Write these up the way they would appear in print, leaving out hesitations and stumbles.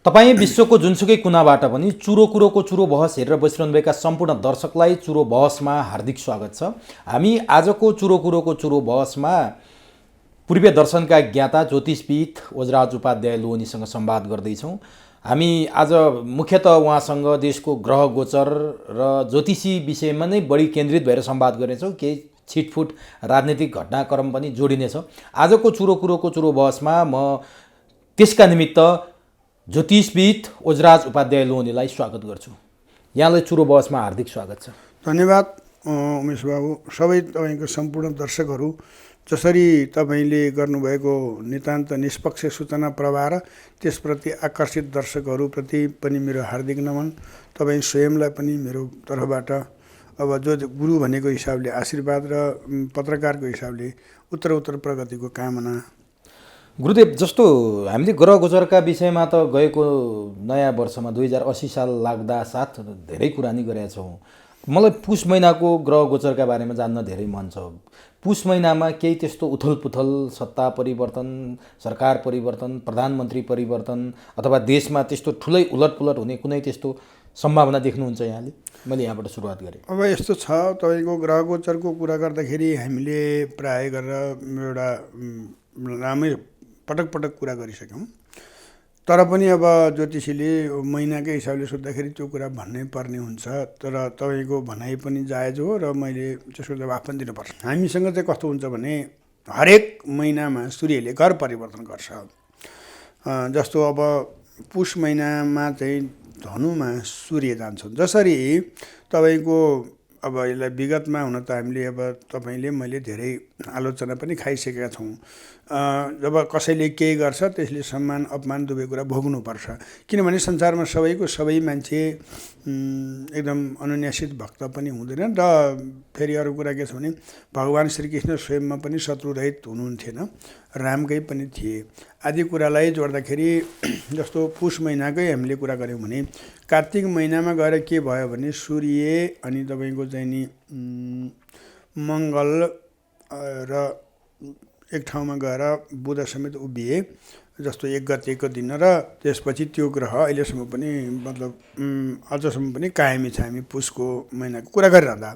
तपाईँ विश्वको जुनसुकै कुनाबाट पनि चुरो कुरोको चुरो बहस हेरेर बसिरहनुभएका सम्पूर्ण दर्शकलाई चुरो बहसमा हार्दिक स्वागत छ। हामी आजको चुरो कुरोको चुरो बहसमा पूर्वीय दर्शनका ज्ञाता ज्योतिषविद ओजराज उपाध्याय लोहनीसँग संवाद गर्दैछौँ। हामी आज मुख्यतः उहाँसँग देशको ग्रह गोचर र ज्योतिषी विषयमा नै बढी केन्द्रित भएर संवाद गर्नेछौँ। केही छिटफुट राजनीतिक घटनाक्रम पनि जोडिनेछ। आजको चुरो कुरोको चुरो बहसमा म त्यसका निमित्त ज्योतिषविद ओजराज उपाध्याय लोहनीलाई स्वागत गर्छु। यहाँलाई चुरो बहसमा हार्दिक स्वागत छ। धन्यवाद उमेश बाबु। सबै तपाईँको सम्पूर्ण दर्शकहरू, जसरी तपाईँले गर्नुभएको नितान्त निष्पक्ष सूचना प्रवाह र त्यसप्रति आकर्षित दर्शकहरूप्रति पनि मेरो हार्दिक नमन। तपाईँ स्वयंलाई पनि मेरो तर्फबाट अब जो गुरु भनेको हिसाबले आशीर्वाद र पत्रकारको हिसाबले उत्तर प्रगतिको कामना। गुरुदेव, जस्तो हामीले ग्रह गोचरका विषयमा त गएको नयाँ वर्षमा 2080 साल लाग्दा साथ धेरै कुरा नि गरेका छौँ। मलाई पुष महिनाको ग्रह गोचरका बारेमा जान्न धेरै मन छ। पुष महिनामा केही त्यस्तो उथलपुथल, सत्ता परिवर्तन, सरकार परिवर्तन, प्रधानमन्त्री परिवर्तन अथवा देशमा त्यस्तो ठुलै उलटपुलट हुने कुनै त्यस्तो सम्भावना देख्नुहुन्छ यहाँले? मैले यहाँबाट सुरुवात गरेँ। अब यस्तो छ, तपाईँको ग्रह गोचरको कुरा गर्दाखेरि हामीले प्राय गरेर एउटा राम्रै पटक कुरा गरिसक्यौँ। तर पनि अब ज्योतिषीले महिनाकै हिसाबले सोद्धाखेरि त्यो कुरा भन्नै पर्ने हुन्छ। तर तपाईँको भनाइ पनि जायज हो र मैले त्यसको जवाफ पनि दिनुपर्छ। हामीसँग चाहिँ कस्तो हुन्छ भने हरेक महिनामा सूर्यले घर परिवर्तन गर्छ। जस्तो अब पुष महिनामा चाहिँ धनुमा सूर्य जान्छन्। जसरी तपाईँको अब यसलाई विगतमा हुन त हामीले अब तपाईँले मैले धेरै आलोचना पनि खाइसकेका छौँ। जब कसैले केही गर्छ त्यसले सम्मान अपमान दुवै कुरा भोग्नुपर्छ। किनभने संसारमा सबै मान्छे एकदम अनुन्यासित भक्त पनि हुँदैन। र फेरि अरू कुरा के छ भने भगवान् श्रीकृष्ण स्वयंमा पनि शत्रुरहित हुनुहुन्थेन, रामकै पनि थिए। आदि कुरालाई जोड्दाखेरि जस्तो पुष महिनाकै हामीले कुरा गऱ्यौँ भने कार्तिक महिनामा गएर के भयो भने सूर्य अनि तपाईँको चाहिँ नि मङ्गल र एक ठाउँमा गएर बुध समेत उभिए। जस्तो 1 गतेको दिन र त्यसपछि त्यो ग्रह अहिलेसम्म पनि मतलब अझसम्म पनि कायमी छ। हामी पुषको महिनाको कुरा गरिरहँदा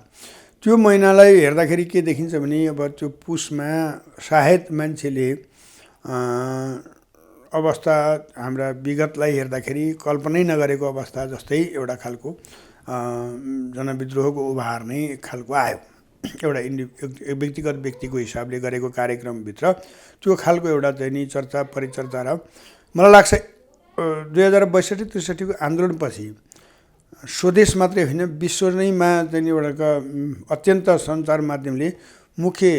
त्यो महिनालाई हेर्दाखेरि के देखिन्छ भने अब त्यो पुषमा सायद मान्छेले अवस्था हाम्रा विगतलाई हेर्दाखेरि कल्पनै नगरेको अवस्था जस्तै एउटा खालको जनविद्रोहको उभार नै एक खालको आयो। एउटा व्यक्तिगत व्यक्तिको हिसाबले गरेको कार्यक्रमभित्र त्यो खालको एउटा चाहिँ नि चर्चा परिचर्चा र मलाई लाग्छ 2062-63 को आन्दोलनपछि स्वदेश मात्रै होइन विश्व नैमा चाहिँ एउटा अत्यन्त सञ्चार माध्यमले मुख्य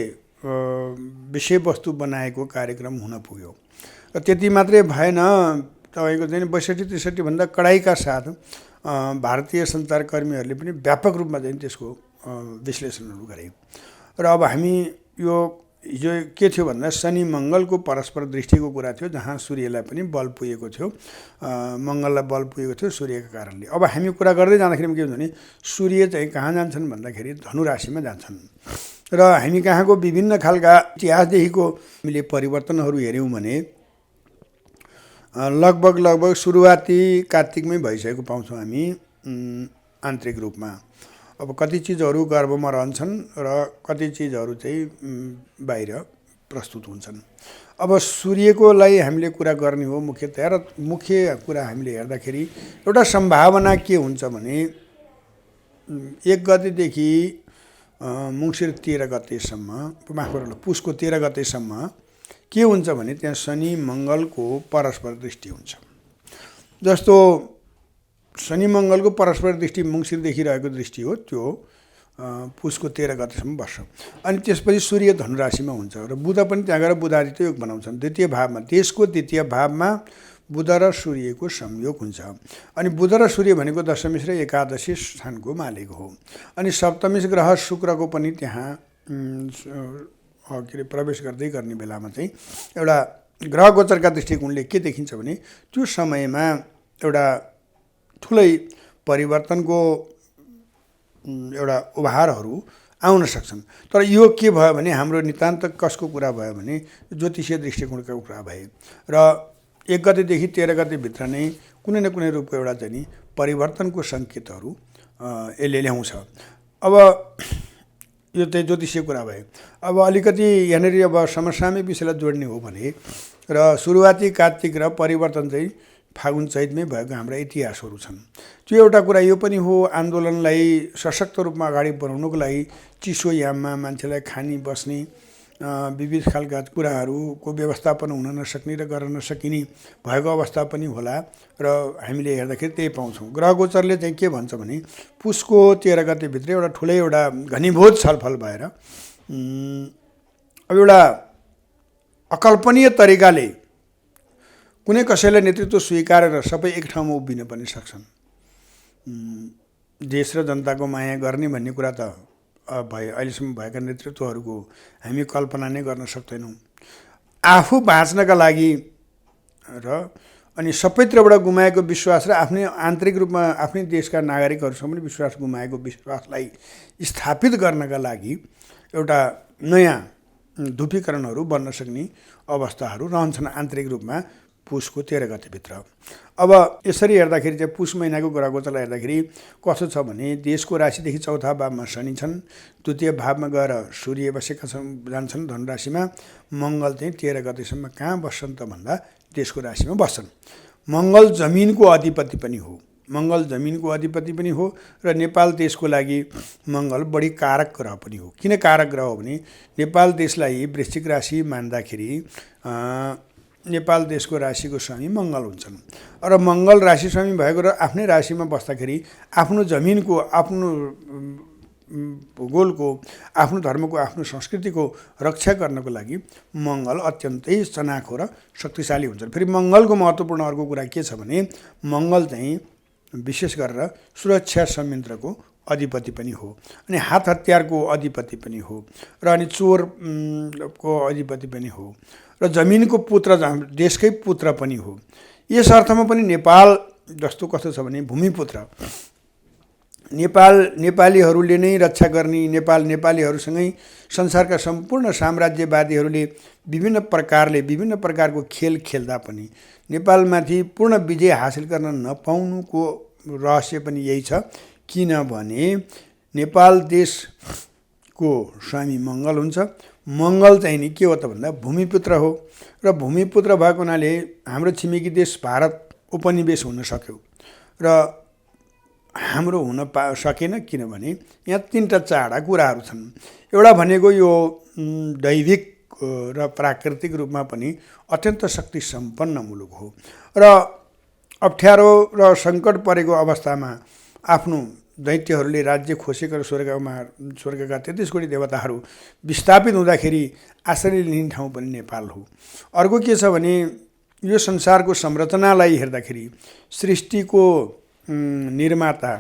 विषयवस्तु बनाएको कार्यक्रम हुन पुग्यो। र त्यति मात्रै भएन, तपाईँको चाहिँ 62-63 भन्दा कडाइका साथ भारतीय सञ्चारकर्मीहरूले पनि व्यापक रूपमा चाहिँ त्यसको विश्लेषणहरू गरे। र अब हामी यो हिजो के थियो भन्दा शनि मङ्गलको परस्पर दृष्टिको कुरा थियो, जहाँ सूर्यलाई पनि बल पुगेको थियो, मङ्गललाई बल पुगेको थियो सूर्यको कारणले। अब हामी कुरा गर्दै जाँदाखेरि के हुन्छ भने सूर्य चाहिँ कहाँ जान्छन् भन्दाखेरि धनु राशिमा जान्छन्। र हामी कहाँको विभिन्न खालका इतिहासदेखिको हामीले परिवर्तनहरू हेऱ्यौँ भने लगभग सुरुवाती कार्तिकमै भइसकेको पाउँछौँ हामी आन्तरिक रूपमा। अब कति चिजहरू गर्भमा रहन्छन् र कति चिजहरू चाहिँ बाहिर प्रस्तुत हुन्छन्। अब सूर्यको लागि हामीले कुरा गर्ने हो मुख्यतया, र मुख्य कुरा हामीले हेर्दाखेरि एउटा सम्भावना के हुन्छ भने 1 गतेदेखि मङ्सिर 13 गतेसम्म, माफ गर्नु पुसको 13 गतेसम्म के हुन्छ भने त्यहाँ शनि मङ्गलको परस्पर दृष्टि हुन्छ। जस्तो शनि मङ्गलको परस्पर दृष्टि मङ्सिरदेखि रहेको दृष्टि हो, त्यो पुसको 13 गतेसम्म बस्छ। अनि त्यसपछि सूर्य धनुराशिमा हुन्छ र बुध पनि त्यहाँ गएर बुधादित्य योग बनाउँछन्। द्वितीय भावमा, देशको द्वितीय भावमा बुध र सूर्यको संयोग हुन्छ। अनि बुध र सूर्य भनेको दशमेश र एकादशी स्थानको मालिक हो। अनि सप्तमेश ग्रह शुक्रको पनि त्यहाँ के अरे प्रवेश गर्दै गर्ने बेलामा चाहिँ एउटा ग्रह गोचरका दृष्टिकोणले के देखिन्छ भने त्यो समयमा एउटा ठुलै परिवर्तनको एउटा उभारहरू आउन सक्छन्। तर यो के भयो भने हाम्रो नितान्त कसको कुरा भयो भने ज्योतिषीय दृष्टिकोणको कुरा भए र 1 गतेदेखि 13 गतेभित्र नै कुनै न कुनै रूपको एउटा चाहिँ नि परिवर्तनको सङ्केतहरू यसले ल्याउँछ। अब यो चाहिँ ज्योतिषीय कुरा भयो। अब अलिकति यहाँनिर अब समसामयिक विषयलाई जोड्ने हो भने र सुरुवाती कार्तिक र परिवर्तन चाहिँ फागुन चैतमै भएको हाम्रा इतिहासहरू छन्। त्यो एउटा कुरा यो पनि हो, आन्दोलनलाई सशक्त रूपमा अगाडि बढाउनको लागि चिसो याममा मान्छेलाई खानी बस्ने विविध खालका कुराहरूको व्यवस्थापन हुन नसक्ने र गर्न नसकिने भएको अवस्था पनि होला र हामीले हेर्दाखेरि त्यही पाउँछौँ। ग्रह गोचरले चाहिँ के भन्छ भने पुसको 13 गतेभित्र एउटा ठुलै एउटा घनीभूत छलफल भएर अब एउटा अकल्पनीय तरिकाले कुनै कसैलाई नेतृत्व स्वीकारेर सबै एक ठाउँमा उभिन पनि सक्छन्। देश र जनताको माया गर्ने भन्ने कुरा त अहिलेसम्म भएका नेतृत्वहरूको हामी कल्पना नै गर्न सक्दैनौँ। आफू बाँच्नका लागि र अनि सबैतिरबाट गुमाएको विश्वास र आफ्नै आन्तरिक रूपमा आफ्नै देशका नागरिकहरूसँग पनि विश्वास गुमाएको विश्वासलाई स्थापित गर्नका लागि एउटा नयाँ ध्रुवीकरणहरू बन्न सक्ने अवस्थाहरू रहन्छन् आन्तरिक रूपमा पुसको 13 गतेभित्र। अब यसरी हेर्दाखेरि चाहिँ पुस महिनाको ग्रह गोचरलाई हेर्दाखेरि कस्तो छ भने देशको राशिदेखि चौथा भावमा शनि छन्, द्वितीय भावमा गएर सूर्य बसेका जान्छन् धनुराशिमा। मङ्गल चाहिँ 13 गतेसम्म कहाँ बस्छन् त भन्दा देशको राशिमा बस्छन्। मङ्गल जमिनको अधिपति पनि हो, मङ्गल जमिनको अधिपति पनि हो र नेपाल देशको लागि मङ्गल बढी कारक ग्रह पनि हो। किन कारक ग्रह हो भने नेपाल देशलाई वृश्चिक राशि मान्दाखेरि नेपाल देशको राशिको स्वामी मङ्गल हुन्छन् र मङ्गल राशि स्वामी भएको र आफ्नै राशिमा बस्दाखेरि आफ्नो जमिनको, आफ्नो भूगोलको, आफ्नो धर्मको, आफ्नो संस्कृतिको रक्षा गर्नको लागि मङ्गल अत्यन्तै चनाखो र शक्तिशाली हुन्छन्। फेरि मङ्गलको महत्त्वपूर्ण अर्को कुरा के छ भने मङ्गल चाहिँ विशेष गरेर सुरक्षा संयन्त्रको अधिपति पनि हो अनि हात हतियारको अधिपति पनि हो र अनि चोरको अधिपति पनि हो र जमिनको पुत्र, देशकै पुत्र पनि हो। यस अर्थमा पनि नेपाल जस्तो कस्तो छ भने भूमिपुत्र, नेपालीहरूले नै रक्षा गर्ने, नेपालीहरूसँगै संसारका सम्पूर्ण साम्राज्यवादीहरूले विभिन्न प्रकारको खेल खेल्दा पनि नेपालमाथि पूर्ण विजय हासिल गर्न नपाउनुको रहस्य पनि यही छ। किनभने नेपाल देशको स्वामी मङ्गल हुन्छ। मङ्गल चाहिँ नि के हो त भन्दा भूमिपुत्र हो र भूमिपुत्र भएको हुनाले हाम्रो छिमेकी देश भारत उपनिवेश हुन सक्यो र हाम्रो हुन सकेन। किनभने यहाँ 3टा चाडा कुराहरू छन्। एउटा भनेको यो दैविक र प्राकृतिक रूपमा पनि अत्यन्त शक्ति सम्पन्न मुलुक हो र अप्ठ्यारो र सङ्कट परेको अवस्थामा आफ्नो दैत्यहरूले राज्य खोसेका र स्वर्गका 33 कोटी देवताहरू विस्थापित हुँदाखेरि आश्रय लिने ठाउँ पनि नेपाल हो। अर्को के छ भने यो संसारको संरचनालाई हेर्दाखेरि सृष्टिको निर्माता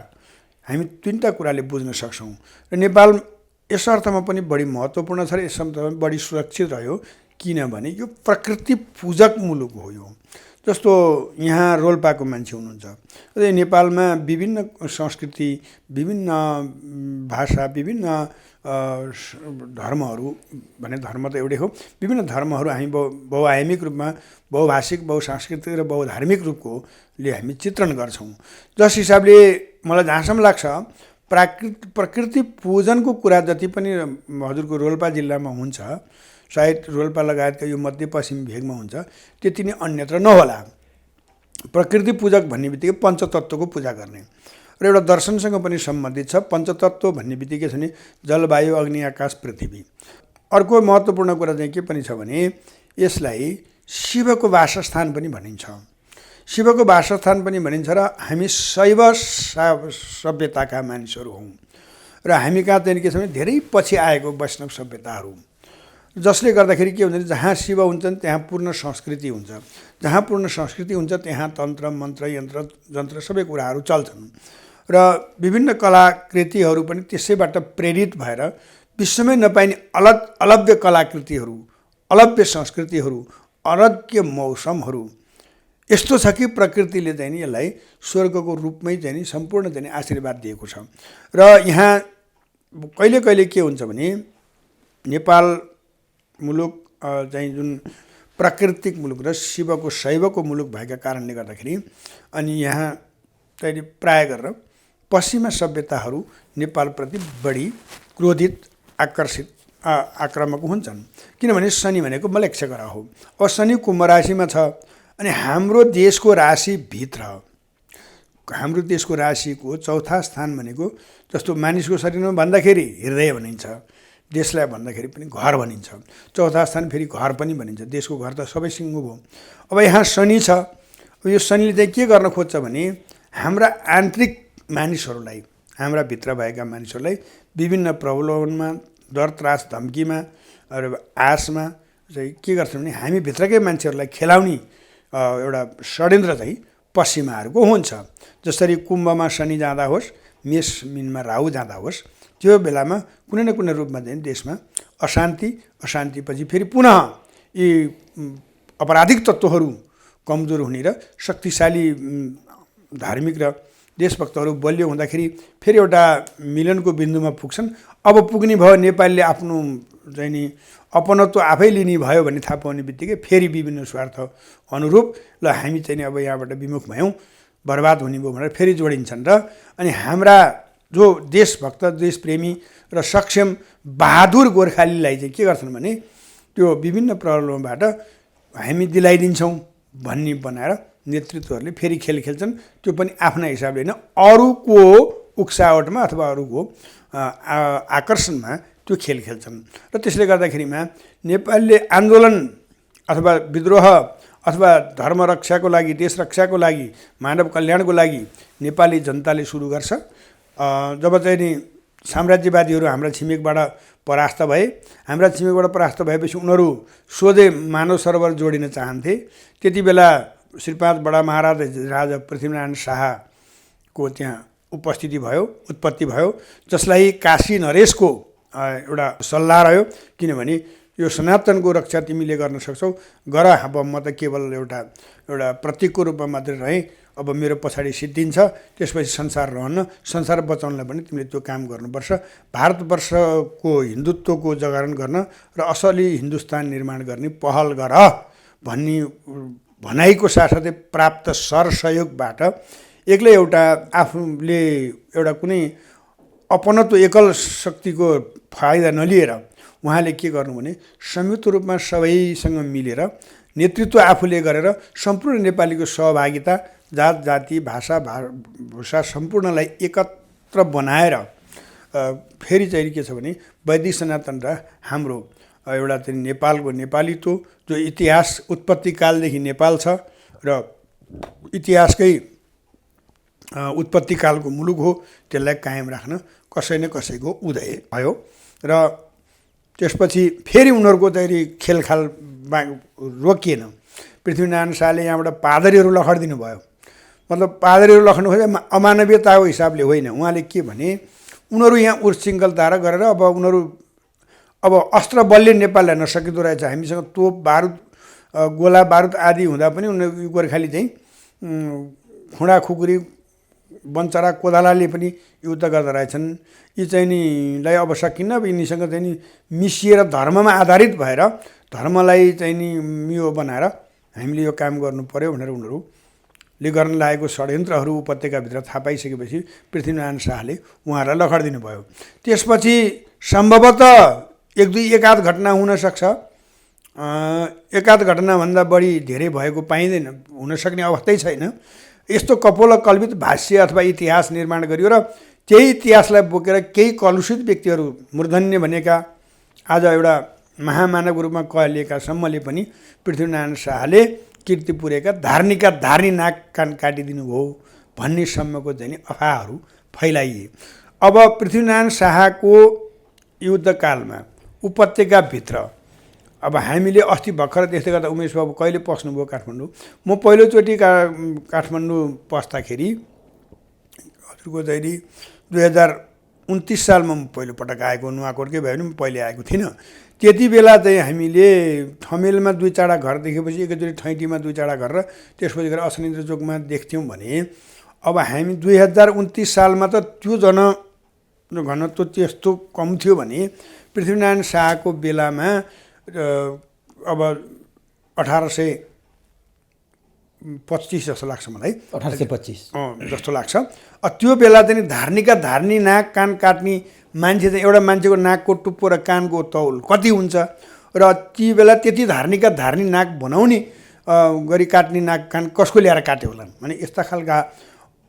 हामी 3टा कुराले बुझ्न सक्छौँ र नेपाल यस अर्थमा पनि बढी महत्त्वपूर्ण छ र यस अर्थमा बढी सुरक्षित रह्यो। किनभने यो प्रकृति पूजक मुलुक हो। यो जस्तो यहाँ रोल्पाको मान्छे हुनुहुन्छ र नेपालमा विभिन्न संस्कृति, विभिन्न भाषा, विभिन्न धर्महरू भने धर्म त एउटै हो, विभिन्न धर्महरू हामी बहुआयामिक रूपमा बहुभाषिक, बहुसांस्कृतिक र बहुधार्मिक रूपकोले हामी चित्रण गर्छौँ। जस हिसाबले मलाई जहाँसम्म लाग्छ प्रकृति पूजनको कुरा जति पनि हजुरको रोल्पा जिल्लामा हुन्छ, सायद रोल्पा लगायतका यो मध्यपश्चिम भेगमा हुन्छ, त्यति नै अन्यत्र नहोला। प्रकृति पूजक भन्ने बित्तिकै पञ्चतत्त्वको पूजा गर्ने र एउटा दर्शनसँग पनि सम्बन्धित छ। पञ्चतत्त्व भन्ने बित्तिकै छ नि जलवायु, अग्नि, आकाश, पृथ्वी। अर्को महत्त्वपूर्ण कुरा चाहिँ के पनि छ भने यसलाई शिवको वासस्थान पनि भनिन्छ। शिवको वासस्थान पनि भनिन्छ र हामी शैव सभ्यताका मानिसहरू हौँ र हामी कहाँ चाहिँ के छ भने धेरै पछि आएको वैष्णव सभ्यताहरू, जसले गर्दाखेरि के हुन्छ भने जहाँ शिव हुन्छन् त्यहाँ पूर्ण संस्कृति हुन्छ, जहाँ पूर्ण संस्कृति हुन्छ त्यहाँ तन्त्र, मन्त्र, यन्त्र, जन्त्र सबै कुराहरू चल्छन् र विभिन्न कलाकृतिहरू पनि त्यसैबाट प्रेरित भएर विश्वमै नपाइने अलभ्य कलाकृतिहरू, अलभ्य संस्कृतिहरू, अलग्य मौसमहरू यस्तो छ कि प्रकृतिले चाहिँ नि यसलाई स्वर्गको रूपमै चाहिँ नि सम्पूर्ण चाहिँ आशीर्वाद दिएको छ। र यहाँ कहिले कहिले के हुन्छ भने नेपाल मुलुक चाहिँ जुन प्राकृतिक मुलुक र शिवको शैवको मुलुक भएका कारणले गर्दाखेरि अनि यहाँ चाहिँ प्राय गरेर पश्चिमा सभ्यताहरू नेपालप्रति बढी क्रोधित आकर्षित आक्रामक हुन्छन्। किनभने शनि भनेको मलेक्ष ग्रह हो। अब शनि कुम्भ राशिमा छ अनि हाम्रो देशको राशिभित्र हाम्रो देशको राशिको चौथा स्थान भनेको जस्तो मानिसको शरीरमा भन्दाखेरि हृदय भनिन्छ, देशलाई भन्दाखेरि पनि घर भनिन्छ, चौथा स्थान फेरि घर पनि भनिन्छ। देशको घर त सबैसँग भयो। अब यहाँ शनि छ। अब यो शनिले चाहिँ के गर्न खोज्छ भने हाम्रा आन्तरिक मानिसहरूलाई, हाम्रा भित्र भएका मानिसहरूलाई विभिन्न प्रलोभनमा, डर त्रास धम्कीमा र आशमा चाहिँ के गर्छ भने हामी भित्रकै मान्छेहरूलाई खेलाउने एउटा षड्यन्त्र चाहिँ पश्चिमाहरूको हुन्छ। जसरी कुम्भमा शनि जाँदा होस्, मेष मिनमा राहु जाँदा होस्, त्यो बेलामा कुनै न कुनै रूपमा चाहिँ देशमा अशान्तिपछि फेरि पुनः यी अपराधिक तत्त्वहरू कमजोर हुने र शक्तिशाली धार्मिक र देशभक्तहरू बलियो हुँदाखेरि फेरि एउटा मिलनको बिन्दुमा पुग्छन्। अब पुग्ने भयो, नेपालले आफ्नो चाहिँ नि अपनत्व आफै लिने भयो भन्ने थाहा पाउने बित्तिकै फेरि विभिन्न स्वार्थ अनुरूप ल हामी चाहिँ अब यहाँबाट विमुख भयौँ, बर्बाद हुने भयो भनेर फेरि जोडिन्छन्। र अनि हाम्रा जो देशभक्त, देशप्रेमी र सक्षम बहादुर गोर्खालीलाई चाहिँ के गर्छन् भने त्यो विभिन्न प्रलोभनबाट हामी दिलाइदिन्छौँ भन्ने बनाएर नेतृत्वहरूले फेरि खेल खेल्छन्। त्यो पनि आफ्ना हिसाबले होइन, अरूको उक्सावटमा अथवा अरूको आकर्षणमा त्यो खेल खेल्छन्। र त्यसले गर्दाखेरिमा नेपालले आन्दोलन अथवा विद्रोह अथवा धर्म रक्षाको लागि, देश रक्षाको लागि, मानव कल्याणको लागि नेपाली जनताले सुरु गर्छ। जब चाहिँ नि साम्राज्यवादीहरू हाम्रा छिमेकबाट परास्त भए, हाम्रा छिमेकबाट परास्त भएपछि उनीहरू सोझै मानव सरोवर जोडिन चाहन्थे। त्यति बेला श्रीपाद बडा महाराज राजा पृथ्वीनारायण शाहको त्यहाँ उत्पत्ति भयो, जसलाई काशी नरेशको एउटा सल्लाह रह्यो। किनभने यो सनातनको रक्षा तिमीले गर्न सक्छौ, गर, अब म त केवल एउटा प्रतीकको रूपमा मात्रै रहेँ, अब मेरो पछाडि सिद्धिन्छ, त्यसपछि संसार रहन्न, संसार बचाउनलाई पनि तिमीले त्यो काम गर्नुपर्छ। भारतवर्षको हिन्दुत्वको जगरण गर्न र असली हिन्दुस्तान निर्माण गर्ने पहल गर भन्ने भनाइको साथसाथै प्राप्त सरसहयोगबाट एक्लै एउटा आफूले एउटा कुनै अपनत्व एकल शक्तिको फाइदा नलिएर उहाँले के गर्नु भने संयुक्त रूपमा सबैसँग मिलेर नेतृत्व आफूले गरेर सम्पूर्ण नेपालीको सहभागिता, जात जाति, भाषा भूषा सम्पूर्णलाई एकत्र बनाएर फेरि चाहिँ के छ भने वैदिक सनातन र हाम्रो एउटा चाहिँ नेपालको नेपालीत्व जो इतिहास उत्पत्ति कालदेखि नेपाल छ र इतिहासकै उत्पत्ति कालको मुलुक हो, त्यसलाई कायम राख्न कसै न कसैको उदय भयो। र त्यसपछि फेरि उनीहरूको चाहिँ खेलखाल रोकिएन। पृथ्वीनारायण शाहले यहाँबाट पादरीहरू लखडिदिनु भयो। मतलब पादरीहरू लखड्नु खोजे अमानवीयताको हिसाबले होइन। उहाँले के भने उनीहरू यहाँ उच्छृङ्खलता गरेर अब अस्त्र बलले नेपाललाई नसकिँदो रहेछ, हामीसँग तोप बारुद गोला बारुद आदि हुँदा पनि उनीहरू गोर्खाली चाहिँ खुँडा खुकुरी बन्चरा कोदालाले पनि युद्ध गर्दा रहेछन्। यी चाहिँ निलाई अब सकिन्न, अब यिनीसँग चाहिँ नि मिसिएर धर्ममा आधारित भएर धर्मलाई चाहिँ नि यो बनाएर हामीले यो काम गर्नु पर्यो भनेर उनीहरूले गर्न लागेको षड्यन्त्रहरू उपत्यकाभित्र थाहा पाइसकेपछि पृथ्वीनारायण शाहले उहाँहरूलाई लखडिदिनु भयो। त्यसपछि सम्भवतः एक आध घटना हुनसक्छ, एकाध घटनाभन्दा बढी धेरै भएको पाइँदैन, हुनसक्ने अवस्थै छैन। यस्तो कपोलकल्पित भाष्य अथवा इतिहास निर्माण गरियो र त्यही इतिहासलाई बोकेर केही कलुषित व्यक्तिहरू मूर्धन्य भनेका आज एउटा महामानवको रूपमा कहलिएका सम्मले पनि पृथ्वीनारायण शाहले कीर्ति पुरेका धार्नी नाक कान काटिदिनु भयो भन्ने सम्मको चाहिँ अफवाहहरू फैलाइए। अब पृथ्वीनारायण शाहको युद्धकालमा उपत्यकाभित्र अब हामीले अस्ति भर्खर देख्दै गर्दा उमेश बाबु कहिले पस्नुभयो काठमाडौँ? म पहिलोचोटि काठमाडौँ पस्दाखेरि हजुरको चाहिँ 2029 सालमा म पहिलोपटक आएको, नुवाकोटकै भयो भने म पहिले आएको थिइनँ। त्यति बेला चाहिँ हामीले ठमेलमा 2-4 घर देखेपछि एकैचोटि ठैँटीमा 2-4 घर र त्यसपछि गएर असनिन्द्र चोकमा देख्थ्यौँ भने अब हामी 2029 सालमा त त्यो घनत्व त्यस्तो कम थियो भने पृथ्वीनारायण शाहको बेलामा अब 1825 जस्तो लाग्छ मलाई, 1825 जस्तो लाग्छ। त्यो बेला चाहिँ धार्नी नाक कान काट्ने मान्छे चाहिँ एउटा मान्छेको नाकको टुप्पो र कानको तौल कति हुन्छ र ती बेला त्यति धार्नी नाक बनाउने गरी काट्ने नाक कान कसको ल्याएर काट्यो होला भने यस्ता खालका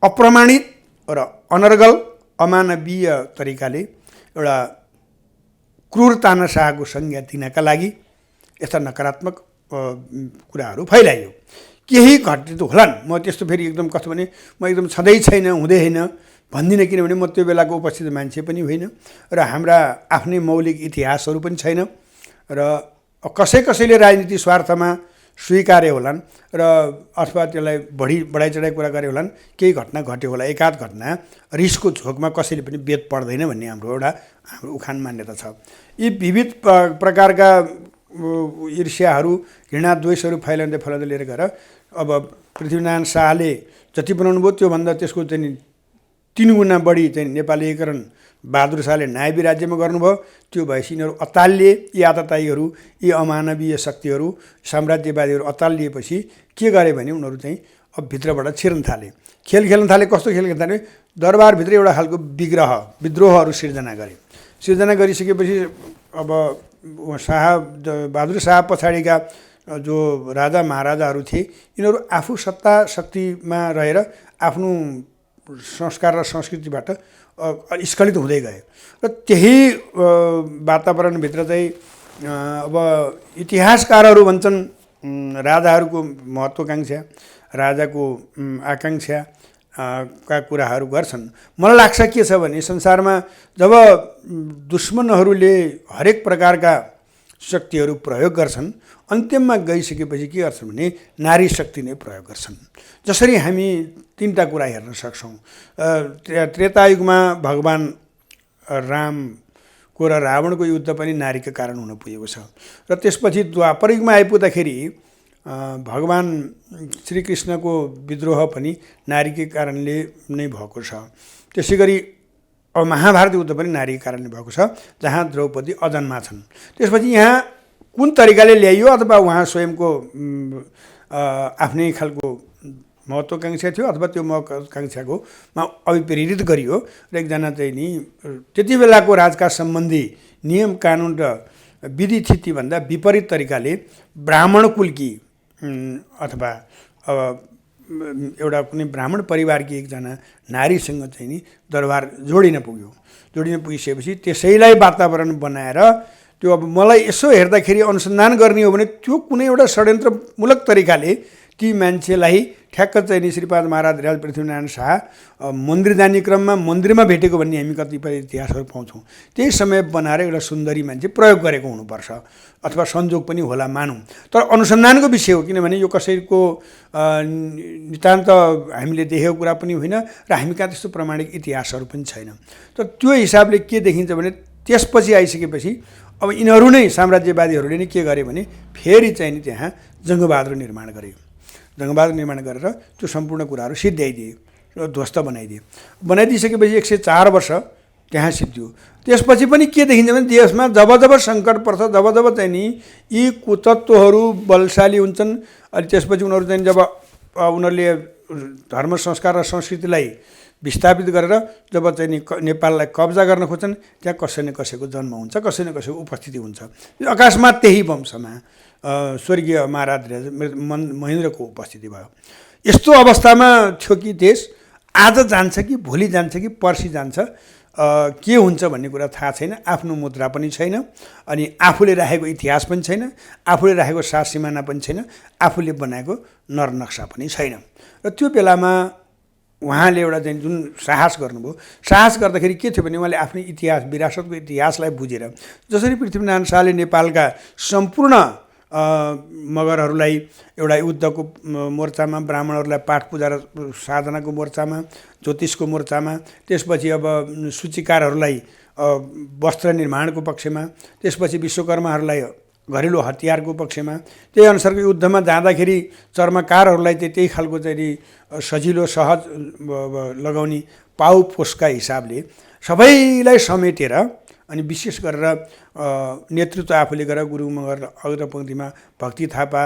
अप्रमाणित र अनर्गल अमानवीय तरिकाले एउटा क्रूर तानाशाहको संज्ञा दिनका लागि यस्ता नकारात्मक कुराहरू फैलाइयो। केही घटित होलान्, म त्यस्तो फेरि एकदम कस्तो भने म एकदम छँदै छैन हुँदै होइन भन्दिनँ, किनभने म त्यो बेलाको उपस्थित मान्छे पनि होइन र हाम्रा आफ्नै मौलिक इतिहासहरू पनि छैन र कसैले राजनीति स्वार्थमा स्वीकार्य होलान् र अथवा त्यसलाई बढाइ चढाइ कुरा गरे होलान्, केही घटना घट्यो होला, एकाध घटना रिसको झोकमा कसैले पनि बेद पढ्दैन भन्ने हाम्रो उखान मान्यता छ। यी विविध प्रकारका ईर्ष्याहरू घृणा द्वेषहरू फैलाउँदै लिएर गएर अब पृथ्वीनारायण शाहले जति बनाउनु भयो त्योभन्दा त्यसको चाहिँ 3 गुणा बढी चाहिँ नेपालीकरण बहादुर शाहले नायबी राज्यमा गर्नुभयो। त्यो भएपछि यिनीहरू अतालिए, यी आततायीहरू, यी अमानवीय शक्तिहरू, साम्राज्यवादीहरू अतालिएपछि के गरे भने उनीहरू चाहिँ अब भित्रबाट छिर्न थाले, खेल खेल्न थाले। कस्तो खेल खेल्न थाले? दरबारभित्र एउटा खालको विद्रोहहरू सिर्जना गरिसकेपछि अब बहादुर शाह पछाडिका जो राजा महाराजाहरू थिए यिनीहरू आफू सत्ता शक्तिमा रहेर आफ्नो संस्कार र संस्कृतिबाट स्खलित हुँदै गए र त्यही वातावरणभित्र चाहिँ अब इतिहासकारहरू भन्छन् राजाहरूको महत्त्वाकांक्षा, राजाको आकांक्षा का कुराहरू गर्छन्। मलाई लाग्छ के छ भने संसारमा जब दुश्मनहरूले हरेक प्रकारका शक्तिहरू प्रयोग गर्छन्, अन्त्यममा गइसकेपछि के गर्छन् भने नारी शक्ति नै प्रयोग गर्छन्। जसरी हामी 3टा कुरा हेर्न सक्छौँ। त्रेतायुगमा भगवान रामको र रावणको युद्ध पनि नारीका कारण हुन पुगेको छ र त्यसपछि द्वापर युगमा आइपुग्दाखेरि भगवान श्रीकृष्णको विद्रोह पनि नारीकै कारणले नै भएको छ। त्यसै गरी अब महाभारत युद्ध पनि नारीकै कारणले भएको छ, जहाँ द्रौपदी अजन्मा छन्। त्यसपछि यहाँ कुन तरिकाले ल्याइयो अथवा उहाँ स्वयंको आफ्नै खालको महत्त्वाकांक्षा थियो अथवा त्यो महत्त्वाकांक्षाको अभिप्रेरित गरियो र एकजना चाहिँ नि त्यति बेलाको राजकाज सम्बन्धी नियम कानुन र विधि थितिभन्दा विपरीत तरिकाले ब्राह्मण कुलकी अथवा एउटा कुनै ब्राह्मण परिवारकी एकजना नारीसँग चाहिँ नि दरबार जोडिन पुगिसकेपछि त्यसैलाई वातावरण बनाएर त्यो अब मलाई यसो हेर्दाखेरि अनुसन्धान गर्ने हो भने त्यो कुनै एउटा षड्यन्त्रमूलक तरिकाले ती मान्छेलाई ठ्याक्क चाहिँ नि श्रीपाद महाराज रियाल पृथ्वीनारायण शाह मन्दिर जाने क्रममा मन्दिरमा भेटेको भन्ने हामी कतिपय इतिहासहरू पाउँछौँ। त्यही समय बनाएर एउटा सुन्दरी मान्छे प्रयोग गरेको हुनुपर्छ अथवा संजोग पनि होला मानौँ, तर अनुसन्धानको विषय हो, किनभने यो कसैको नितान्त हामीले देखेको कुरा पनि होइन र हामी कहाँ त्यस्तो प्रमाणिक इतिहासहरू पनि छैन। तर त्यो हिसाबले के देखिन्छ भने त्यसपछि आइसकेपछि अब यिनीहरू नै साम्राज्यवादीहरूले नै के गरे भने फेरि चाहिँ नि त्यहाँ जङ्गबहादुर निर्माण गरेर त्यो सम्पूर्ण कुराहरू सिद्ध्याइदिए र ध्वस्त बनाइदिसकेपछि 104 वर्ष त्यहाँ सिद्धियो। त्यसपछि पनि के देखिन्छ भने देशमा जब सङ्कट पर्छ, जब चाहिँ नि यी कुतत्त्वहरू बलशाली हुन्छन्, अनि त्यसपछि उनीहरू चाहिँ जब उनीहरूले धर्म संस्कार र संस्कृतिलाई विस्थापित गरेर जब चाहिँ नि नेपाललाई कब्जा गर्न खोज्छन्, त्यहाँ कसै न कसैको जन्म हुन्छ, कसै न कसैको उपस्थिति हुन्छ। अकस्मात त्यही वंशमा स्वर्गीय महाराज महेन्द्रको उपस्थिति भयो। यस्तो अवस्थामा थियो कि देश आज जान्छ कि भोलि जान्छ कि पर्सि जान्छ, के हुन्छ भन्ने कुरा थाहा छैन। आफ्नो मुद्रा पनि छैन, अनि आफूले राखेको इतिहास पनि छैन, आफूले राखेको सार सिमाना पनि छैन, आफूले बनाएको नरनक्सा पनि छैन। र त्यो बेलामा उहाँले एउटा चाहिँ जुन साहस गर्नुभयो, साहस गर्दाखेरि के थियो भने उहाँले आफ्नो इतिहास विरासतको इतिहासलाई बुझेर, जसरी पृथ्वीनारायण शाहले नेपालका सम्पूर्ण मगरहरूलाई एउटा युद्धको मोर्चामा, ब्राह्मणहरूलाई पाठ पूजा र साधनाको मोर्चामा, ज्योतिषको मोर्चामा, त्यसपछि अब सूचीकारहरूलाई वस्त्र निर्माणको पक्षमा, त्यसपछि विश्वकर्माहरूलाई घरेलु हतियारको पक्षमा, त्यही अनुसारको युद्धमा जाँदाखेरि चर्मकारहरूलाई चाहिँ त्यही खालको चाहिँ सजिलो सहज लगाउने पाउ पोसका हिसाबले सबैलाई समेटेर अनि विशेष गरेर नेतृत्व आफूले गरेर गुरुङ मगर अग्रपङ्क्तिमा भक्ति थापा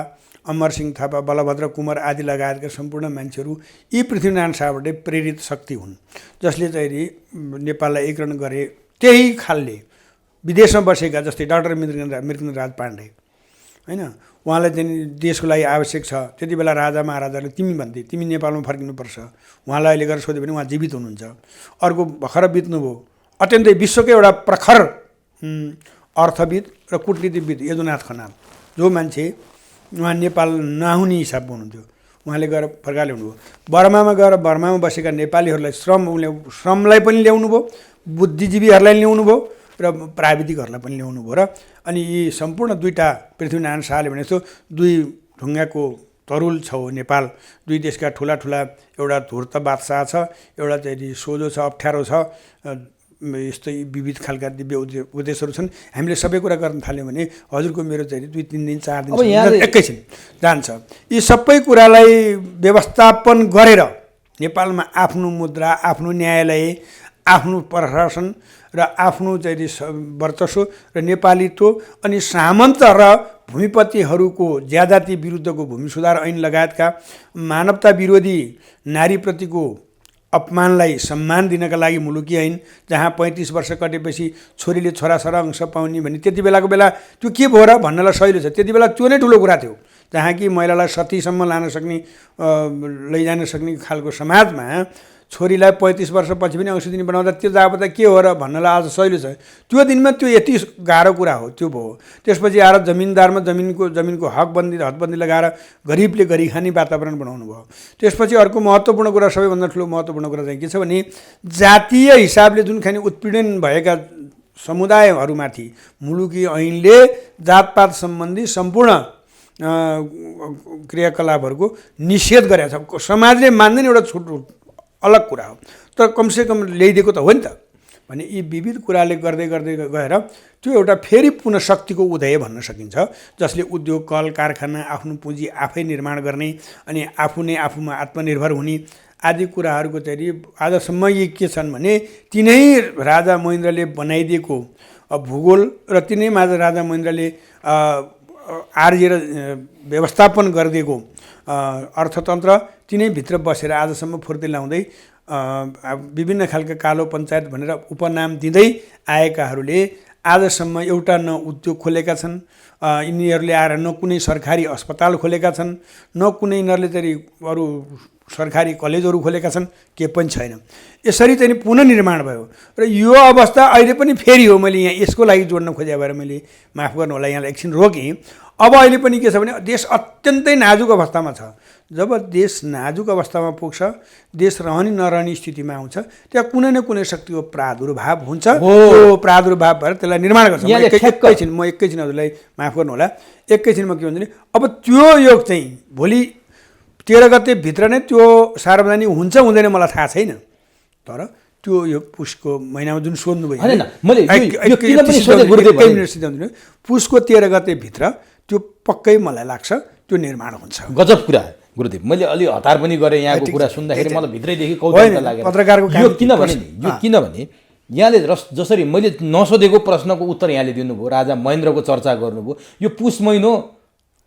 अमरसिंह थापा, बलभद्र कुँवर आदि लगायतका सम्पूर्ण मान्छेहरू यी पृथ्वीनारायण शाहबाट प्रेरित शक्ति हुन्, जसले चाहिँ नेपाललाई एकीकरण गरे। त्यही खालले विदेशमा बसेका जस्तै डाक्टर मृगेन्द्रराज पाण्डे होइन, उहाँलाई चाहिँ देशको लागि आवश्यक छ। त्यति बेला राजा महाराजाले तिमी भन्थे, तिमी नेपालमा फर्किनुपर्छ। उहाँलाई अहिले गएर सोध्यो भने उहाँ जीवित हुनुहुन्छ। अर्को भर्खर बित्नुभयो, अत्यन्तै विश्वकै एउटा प्रखर अर्थविद र कूटनीतिविद यदुनाथ खनाल, जो मान्छे उहाँ नेपाल नआउने हिसाबमा हुनुहुन्थ्यो, उहाँले गएर फर्काले हुनुभयो। बर्मामा गएर बर्मामा बसेका नेपालीहरूलाई श्रमलाई पनि ल्याउनु भयो, बुद्धिजीवीहरूलाई ल्याउनु भयो र प्राविधिकहरूलाई पनि ल्याउनु भयो। र अनि यी सम्पूर्ण दुईवटा पृथ्वीनारायण शाहले भने जस्तो दुई ढुङ्गाको तरुल छ हो नेपाल। दुई देशका ठुला ठुला, एउटा धूर्त बादशाह छ, एउटा चाहिँ सोझो छ, अप्ठ्यारो छ, यस्तै विविध खालका दिव्य उद्देश्यहरू छन्। हामीले सबै कुरा गर्न थाल्यौँ भने हजुरको मेरो चाहिँ 2-3 दिन 4 दिन एकैछिन जान्छ। यी सबै कुरालाई व्यवस्थापन गरेर नेपालमा आफ्नो मुद्रा, आफ्नो न्यायालय, आफ्नो प्रशासन र आफ्नो चाहिँ वर्चस्व र नेपालीत्व अनि सामन्त र भूमिपतिहरूको ज्यादाती विरुद्धको भूमि सुधार ऐन लगायतका मानवता विरोधी नारीप्रतिको अपमानलाई सम्मान दिनका लागि मुलुकी ऐन, जहाँ 35 वर्ष कटेपछि छोरीले छोराछोरा अंश पाउने भने त्यति बेलाको बेला त्यो के भयो र भन्नलाई सहिलो छ। त्यति बेला त्यो नै ठुलो कुरा थियो, जहाँ कि महिलालाई सतीसम्म लान सक्ने, लैजान सक्ने खालको समाजमा छोरीलाई 35 वर्षपछि पनि अंश दिने बनाउँदा त्यो जाबता के हो र भन्नलाई आज सहिलो छ। त्यो दिनमा त्यो यति गाह्रो कुरा हो, त्यो भयो। त्यसपछि आएर जमिनदारमा जमिनको हकबन्दी लगाएर गरिबले गरी खाने वातावरण बनाउनु भयो। त्यसपछि अर्को महत्त्वपूर्ण कुरा, सबैभन्दा ठुलो महत्त्वपूर्ण कुरा चाहिँ के छ भने जातीय हिसाबले जुन खाने उत्पीडन भएका समुदायहरूमाथि मुलुकी ऐनले जातपात सम्बन्धी सम्पूर्ण क्रियाकलापहरूको निषेध गरेको छ। समाजले मान्दैन, एउटा छुट अलग कुरा हो, तर कमसेकम ल्याइदिएको त हो नि त भने यी विविध कुराले गर्दै गर्दै गएर त्यो एउटा फेरि पुनः शक्तिको उदय भन्न सकिन्छ, जसले उद्योग, कल कारखाना, आफ्नो पुँजी आफै निर्माण गर्ने अनि आफू नै आफूमा आत्मनिर्भर हुने आदि कुराहरूको चाहिँ आजसम्म यी के छन् भने तिनै राजा महेन्द्रले बनाइदिएको भूगोल र तिनै राजा महेन्द्रले आर्जेर व्यवस्थापन गरिदिएको अर्थतन्त्र तिनैभित्र बसेर आजसम्म फुर्ती लाउँदै विभिन्न खालका कालो पञ्चायत भनेर उपनाम दिँदै आएकाहरूले आजसम्म एउटा न उद्योग खोलेका छन्, यिनीहरूले आएर न कुनै सरकारी अस्पताल खोलेका छन्, न कुनै यिनीहरूले चाहिँ अरू सरकारी कलेजहरू खोलेका छन्, के पनि छैन। यसरी चाहिँ पुनर्निर्माण भयो र यो अवस्था अहिले पनि फेरि हो। मैले यहाँ यसको लागि जोड्न खोजे भएर मैले माफ गर्नु होला, यहाँलाई एकछिन रोकेँ। अब अहिले पनि के छ भने देश अत्यन्तै नाजुक अवस्थामा छ। जब देश नाजुक अवस्थामा पुग्छ, देश रहने नरहने स्थितिमा आउँछ, त्यहाँ कुनै न कुनै शक्तिको प्रादुर्भाव हुन्छ। त्यो प्रादुर्भाव भएर त्यसलाई निर्माण गर्छ। म एकैछिन हजुरलाई माफ गर्नु होला, एकैछिनमा के भन्छ भने अब त्यो योग चाहिँ भोलि 13 गते भित्र नै त्यो सार्वजनिक हुन्छ हुँदैन मलाई थाहा छैन, तर त्यो यो पुसको महिनामा जुन सोध्नुभयो पुसको 13 गते भित्र त्यो पक्कै मलाई लाग्छ त्यो निर्माण हुन्छ। गजब कुरा गुरुदेव, मैले अलि हतार पनि गरेँ यहाँको कुरा सुन्दाखेरि, मलाई भित्रैदेखि कौतुक लागेर। पत्रकारको यो किनभने यहाँले जसरी मैले नसोधेको प्रश्नको उत्तर यहाँले दिनुभयो, राजा महेन्द्रको चर्चा गर्नुभयो। यो पुस महिनो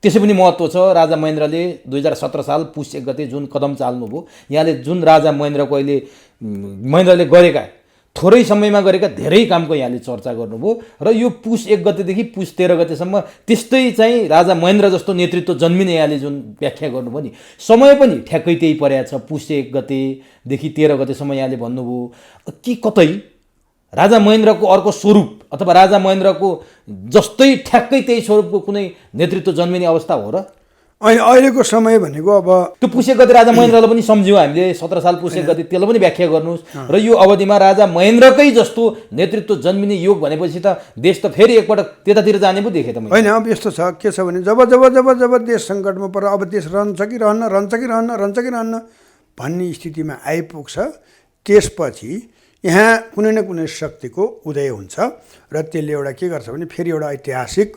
त्यसै पनि महत्त्व छ। राजा महेन्द्रले 2017 साल पुस 1 गते जुन कदम चाल्नुभयो, यहाँले जुन राजा महेन्द्रले गरेका थोरै समयमा गरेका धेरै कामको यहाँले चर्चा गर्नुभयो र यो पुस 1 गतेदेखि पुस 13 गतेसम्म त्यस्तै चाहिँ राजा महेन्द्र जस्तो नेतृत्व जन्मिने यहाँले जुन व्याख्या गर्नुभयो नि, समय पनि ठ्याक्कै त्यही परेको छ। पुस 1 गतेदेखि 13 गतेसम्म यहाँले भन्नुभयो कि कतै राजा महेन्द्रको अर्को स्वरूप अथवा राजा महेन्द्रको जस्तै ठ्याक्कै त्यही स्वरूपको कुनै नेतृत्व जन्मिने अवस्था हो र? अहिलेको समय भनेको अब त्यो पुस 1 गते राजा महेन्द्रलाई पनि सम्झ्यौँ हामीले, 17 साल पुस 1 गते, त्यसलाई पनि व्याख्या गर्नुहोस्। र यो अवधिमा राजा महेन्द्रकै जस्तो नेतृत्व जन्मिने योग भनेपछि त देश त फेरि एकपटक त्यतातिर जाने पो देखेँ त मैले। होइन, अब यस्तो छ, के छ भने जब देश सङ्कटमा पर अब देश रहन्छ कि रहन्न भन्ने स्थितिमा आइपुग्छ, त्यसपछि यहाँ कुनै न कुनै शक्तिको उदय हुन्छ र त्यसले एउटा के गर्छ भने फेरि एउटा ऐतिहासिक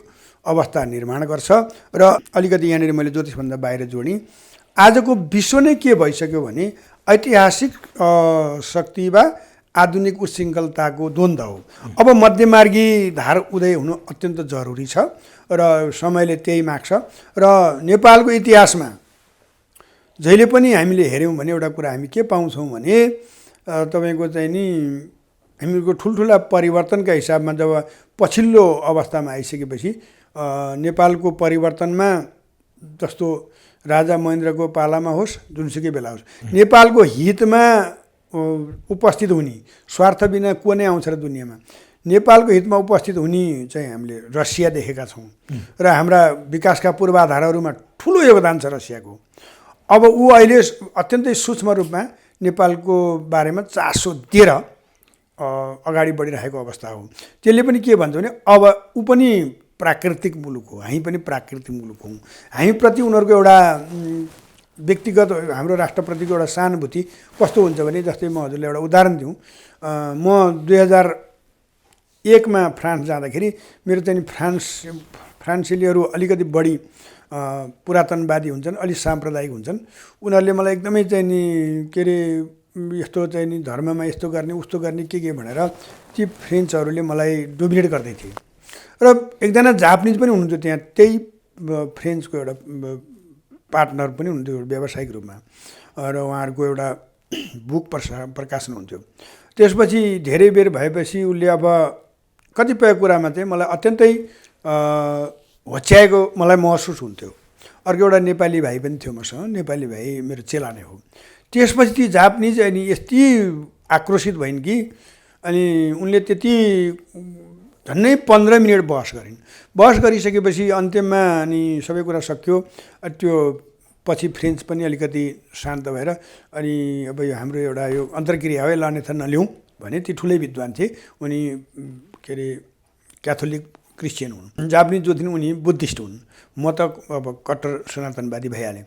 अवस्था निर्माण गर्छ। र अलिकति यहाँनिर मैले ज्योतिषभन्दा बाहिर जोडेँ, आजको विश्व नै के भइसक्यो भने ऐतिहासिक शक्ति वा आधुनिक उच्छृङ्खलताको द्वन्द्व हो। अब मध्यमार्गी धार उदय हुनु अत्यन्त जरुरी छ र समयले त्यही माग्छ। र नेपालको इतिहासमा जहिले पनि हामीले हेऱ्यौँ भने एउटा कुरा हामी के पाउँछौँ भने तपाईँको चाहिँ नि हामीको ठुल्ठुला परिवर्तनका हिसाबमा जब पछिल्लो अवस्थामा आइसकेपछि नेपालको परिवर्तनमा जस्तो राजा महेन्द्रको पालामा होस् जुनसुकै बेला होस् नेपालको हितमा उपस्थित हुने स्वार्थ बिना को नै आउँछ र दुनियाँमा नेपालको हितमा उपस्थित हुने चाहिँ हामीले रसिया देखेका छौँ र हाम्रा विकासका पूर्वाधारहरूमा ठुलो योगदान छ रसियाको। अब ऊ अहिले अत्यन्तै सूक्ष्म रूपमा नेपालको बारेमा चासो दिएर अगाडि बढिरहेको अवस्था हो। त्यसले पनि के भन्छ भने अब ऊ पनि प्राकृतिक मुलुक हो, हामी पनि प्राकृतिक मुलुक हौँ। हामीप्रति उनीहरूको एउटा व्यक्तिगत हाम्रो राष्ट्रप्रतिको एउटा सहानुभूति कस्तो हुन्छ भने जस्तै म हजुरलाई एउटा उदाहरण दिउँ। म 2001मा फ्रान्स जाँदाखेरि मेरो चाहिँ फ्रान्सेलीहरू अलिकति बढी पुरातनवादी हुन्छन्, अलिक साम्प्रदायिक हुन्छन्। उनीहरूले मलाई एकदमै चाहिँ नि के अरे यस्तो चाहिँ नि धर्ममा यस्तो गर्ने उस्तो गर्ने के भनेर ती फ्रेन्चहरूले मलाई डोमिनेट गर्दै थिए। र एकजना जापानिज पनि हुनुहुन्थ्यो त्यहाँ, त्यही फ्रेन्चको एउटा पार्टनर पनि हुनुहुन्थ्यो व्यावसायिक रूपमा र उहाँहरूको एउटा बुक प्रकाशन हुन्थ्यो। त्यसपछि धेरै बेर भएपछि उसले अब कतिपय कुरामा चाहिँ मलाई अत्यन्तै होच्याएको मलाई महसुस हुन्थ्यो। अर्को एउटा नेपाली भाइ पनि थियो मसँग, नेपाली भाइ मेरो चेला नै हो। त्यसपछि ती जापानिज अनि यति आक्रोशित भइन् कि अनि उनले त्यति झन्डै 15 मिनट बहस गरिन्। बहस गरिसकेपछि अन्त्यमा अनि सबै कुरा सकियो। त्यो पछि फ्रेन्च पनि अलिकति शान्त भएर अनि अब यो हाम्रो एउटा यो अन्तर्क्रिया हो, यसलाई अन्यथा नलिउँ भने ती ठुलै विद्वान थिए। उनी के अरे क्याथोलिक क्रिस्चियन हुन्। जापानिज जो थिइन् उनी बुद्धिस्ट हुन्। म त अब कट्टर सनातनवादी भइहालेँ।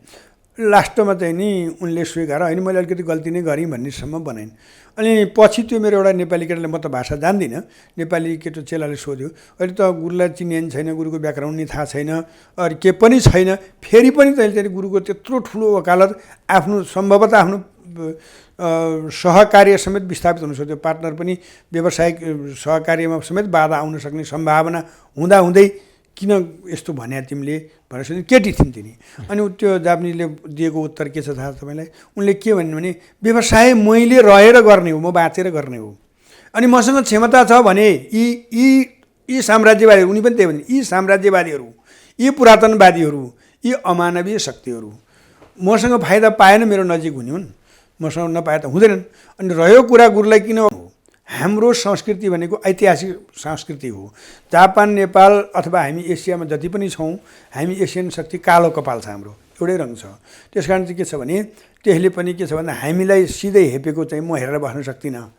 लास्टमा चाहिँ नि उनले स्वीकार होइन मैले अलिकति गल्ती नै गरेँ भन्नेसम्म बनाइन्। अनि पछि त्यो मेरो एउटा नेपाली केटाले, म त भाषा जान्दिनँ, नेपाली केटो चेलाले सोध्यो अहिले त गुरुलाई चिनियान छैन, गुरुको व्याकरण नि थाहा छैन, अरू के पनि छैन, फेरि पनि तैँले चाहिँ गुरुको त्यत्रो ठुलो वकालत आफ्नो सम्भवतः आफ्नो सहकार्य समेत विस्थापित हुन सक्थ्यो, पार्टनर पनि व्यावसायिक सहकार्यमा समेत बाधा आउन सक्ने सम्भावना हुँदाहुँदै किन यस्तो भने तिमीले भनेर सोध्यो। केटी थिइन् तिनी। अनि त्यो जापानिजले दिएको उत्तर के छ थाहा तपाईँलाई? उनले के भन्नु भने व्यवसाय मैले रहेर गर्ने हो, म बाँचेर गर्ने हो। अनि मसँग क्षमता छ भने यी साम्राज्यवादीहरू, उनी पनि त्यही भने, यी साम्राज्यवादीहरू, यी पुरातनवादीहरू, यी अमानवीय शक्तिहरू मसँग फाइदा पाएन मेरो नजिक हुने हुन्, मसँग नपाए त हुँदैनन्। अनि रह्यो कुरा गुरुलाई किन, हाम्रो संस्कृति भनेको ऐतिहासिक संस्कृति हो। जापान, नेपाल अथवा हामी एसियामा जति पनि छौँ, हामी एसियन शक्ति कालो कपाल छ, हाम्रो एउटै रङ छ। त्यस कारण चाहिँ के छ भने त्यसले पनि के छ भन्दा हामीलाई सिधै हेपेको चाहिँ म हेरेर बस्न सक्दिनँ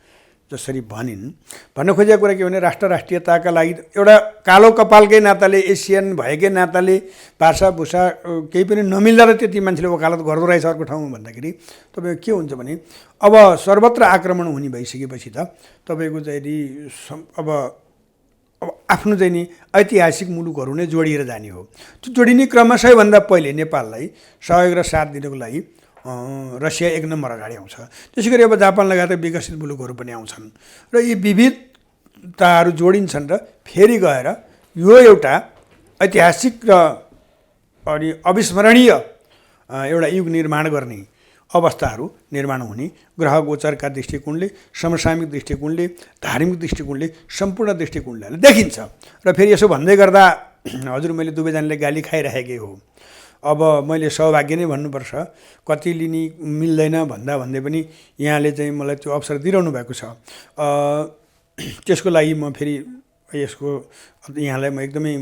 जसरी भनिन्। भन्न खोजेको कुरा के भने राष्ट्रियताका लागि एउटा कालो कपालकै नाताले, एसियन भएकै नाताले भाषा भूषा केही पनि नमिल्दा र त्यति मान्छेले वकालत गर्दो रहेछ अर्को ठाउँमा भन्दाखेरि तपाईँको के हुन्छ भने अब सर्वत्र आक्रमण हुने भइसकेपछि त तपाईँको चाहिँ अब आफ्नो चाहिँ नि ऐतिहासिक मुलुकहरू नै जोडिएर जाने हो। त्यो जोडिने क्रममा सबैभन्दा पहिले नेपाललाई सहयोग र साथ दिनको लागि रसिया 1 नम्बर अगाडि आउँछ। त्यसै गरी अब जापान लगायत विकसित मुलुकहरू पनि आउँछन् र यी विविधताहरू जोडिन्छन् र फेरि गएर यो एउटा ऐतिहासिक र अनि अविस्मरणीय एउटा युग निर्माण गर्ने अवस्थाहरू निर्माण हुने ग्रह गोचरका दृष्टिकोणले, समसामयिक दृष्टिकोणले, धार्मिक दृष्टिकोणले, सम्पूर्ण दृष्टिकोणले देखिन्छ। र फेरि यसो भन्दै गर्दा हजुर मैले दुवैजनाले गाली खाइरहेकै हो। अब मैले सौभाग्य नै भन्नुपर्छ, कति लिने मिल्दैन भन्दा भन्दै पनि यहाँले चाहिँ मलाई त्यो अवसर दिइरहनु भएको छ। त्यसको लागि म फेरि यसको यहाँलाई म एकदमै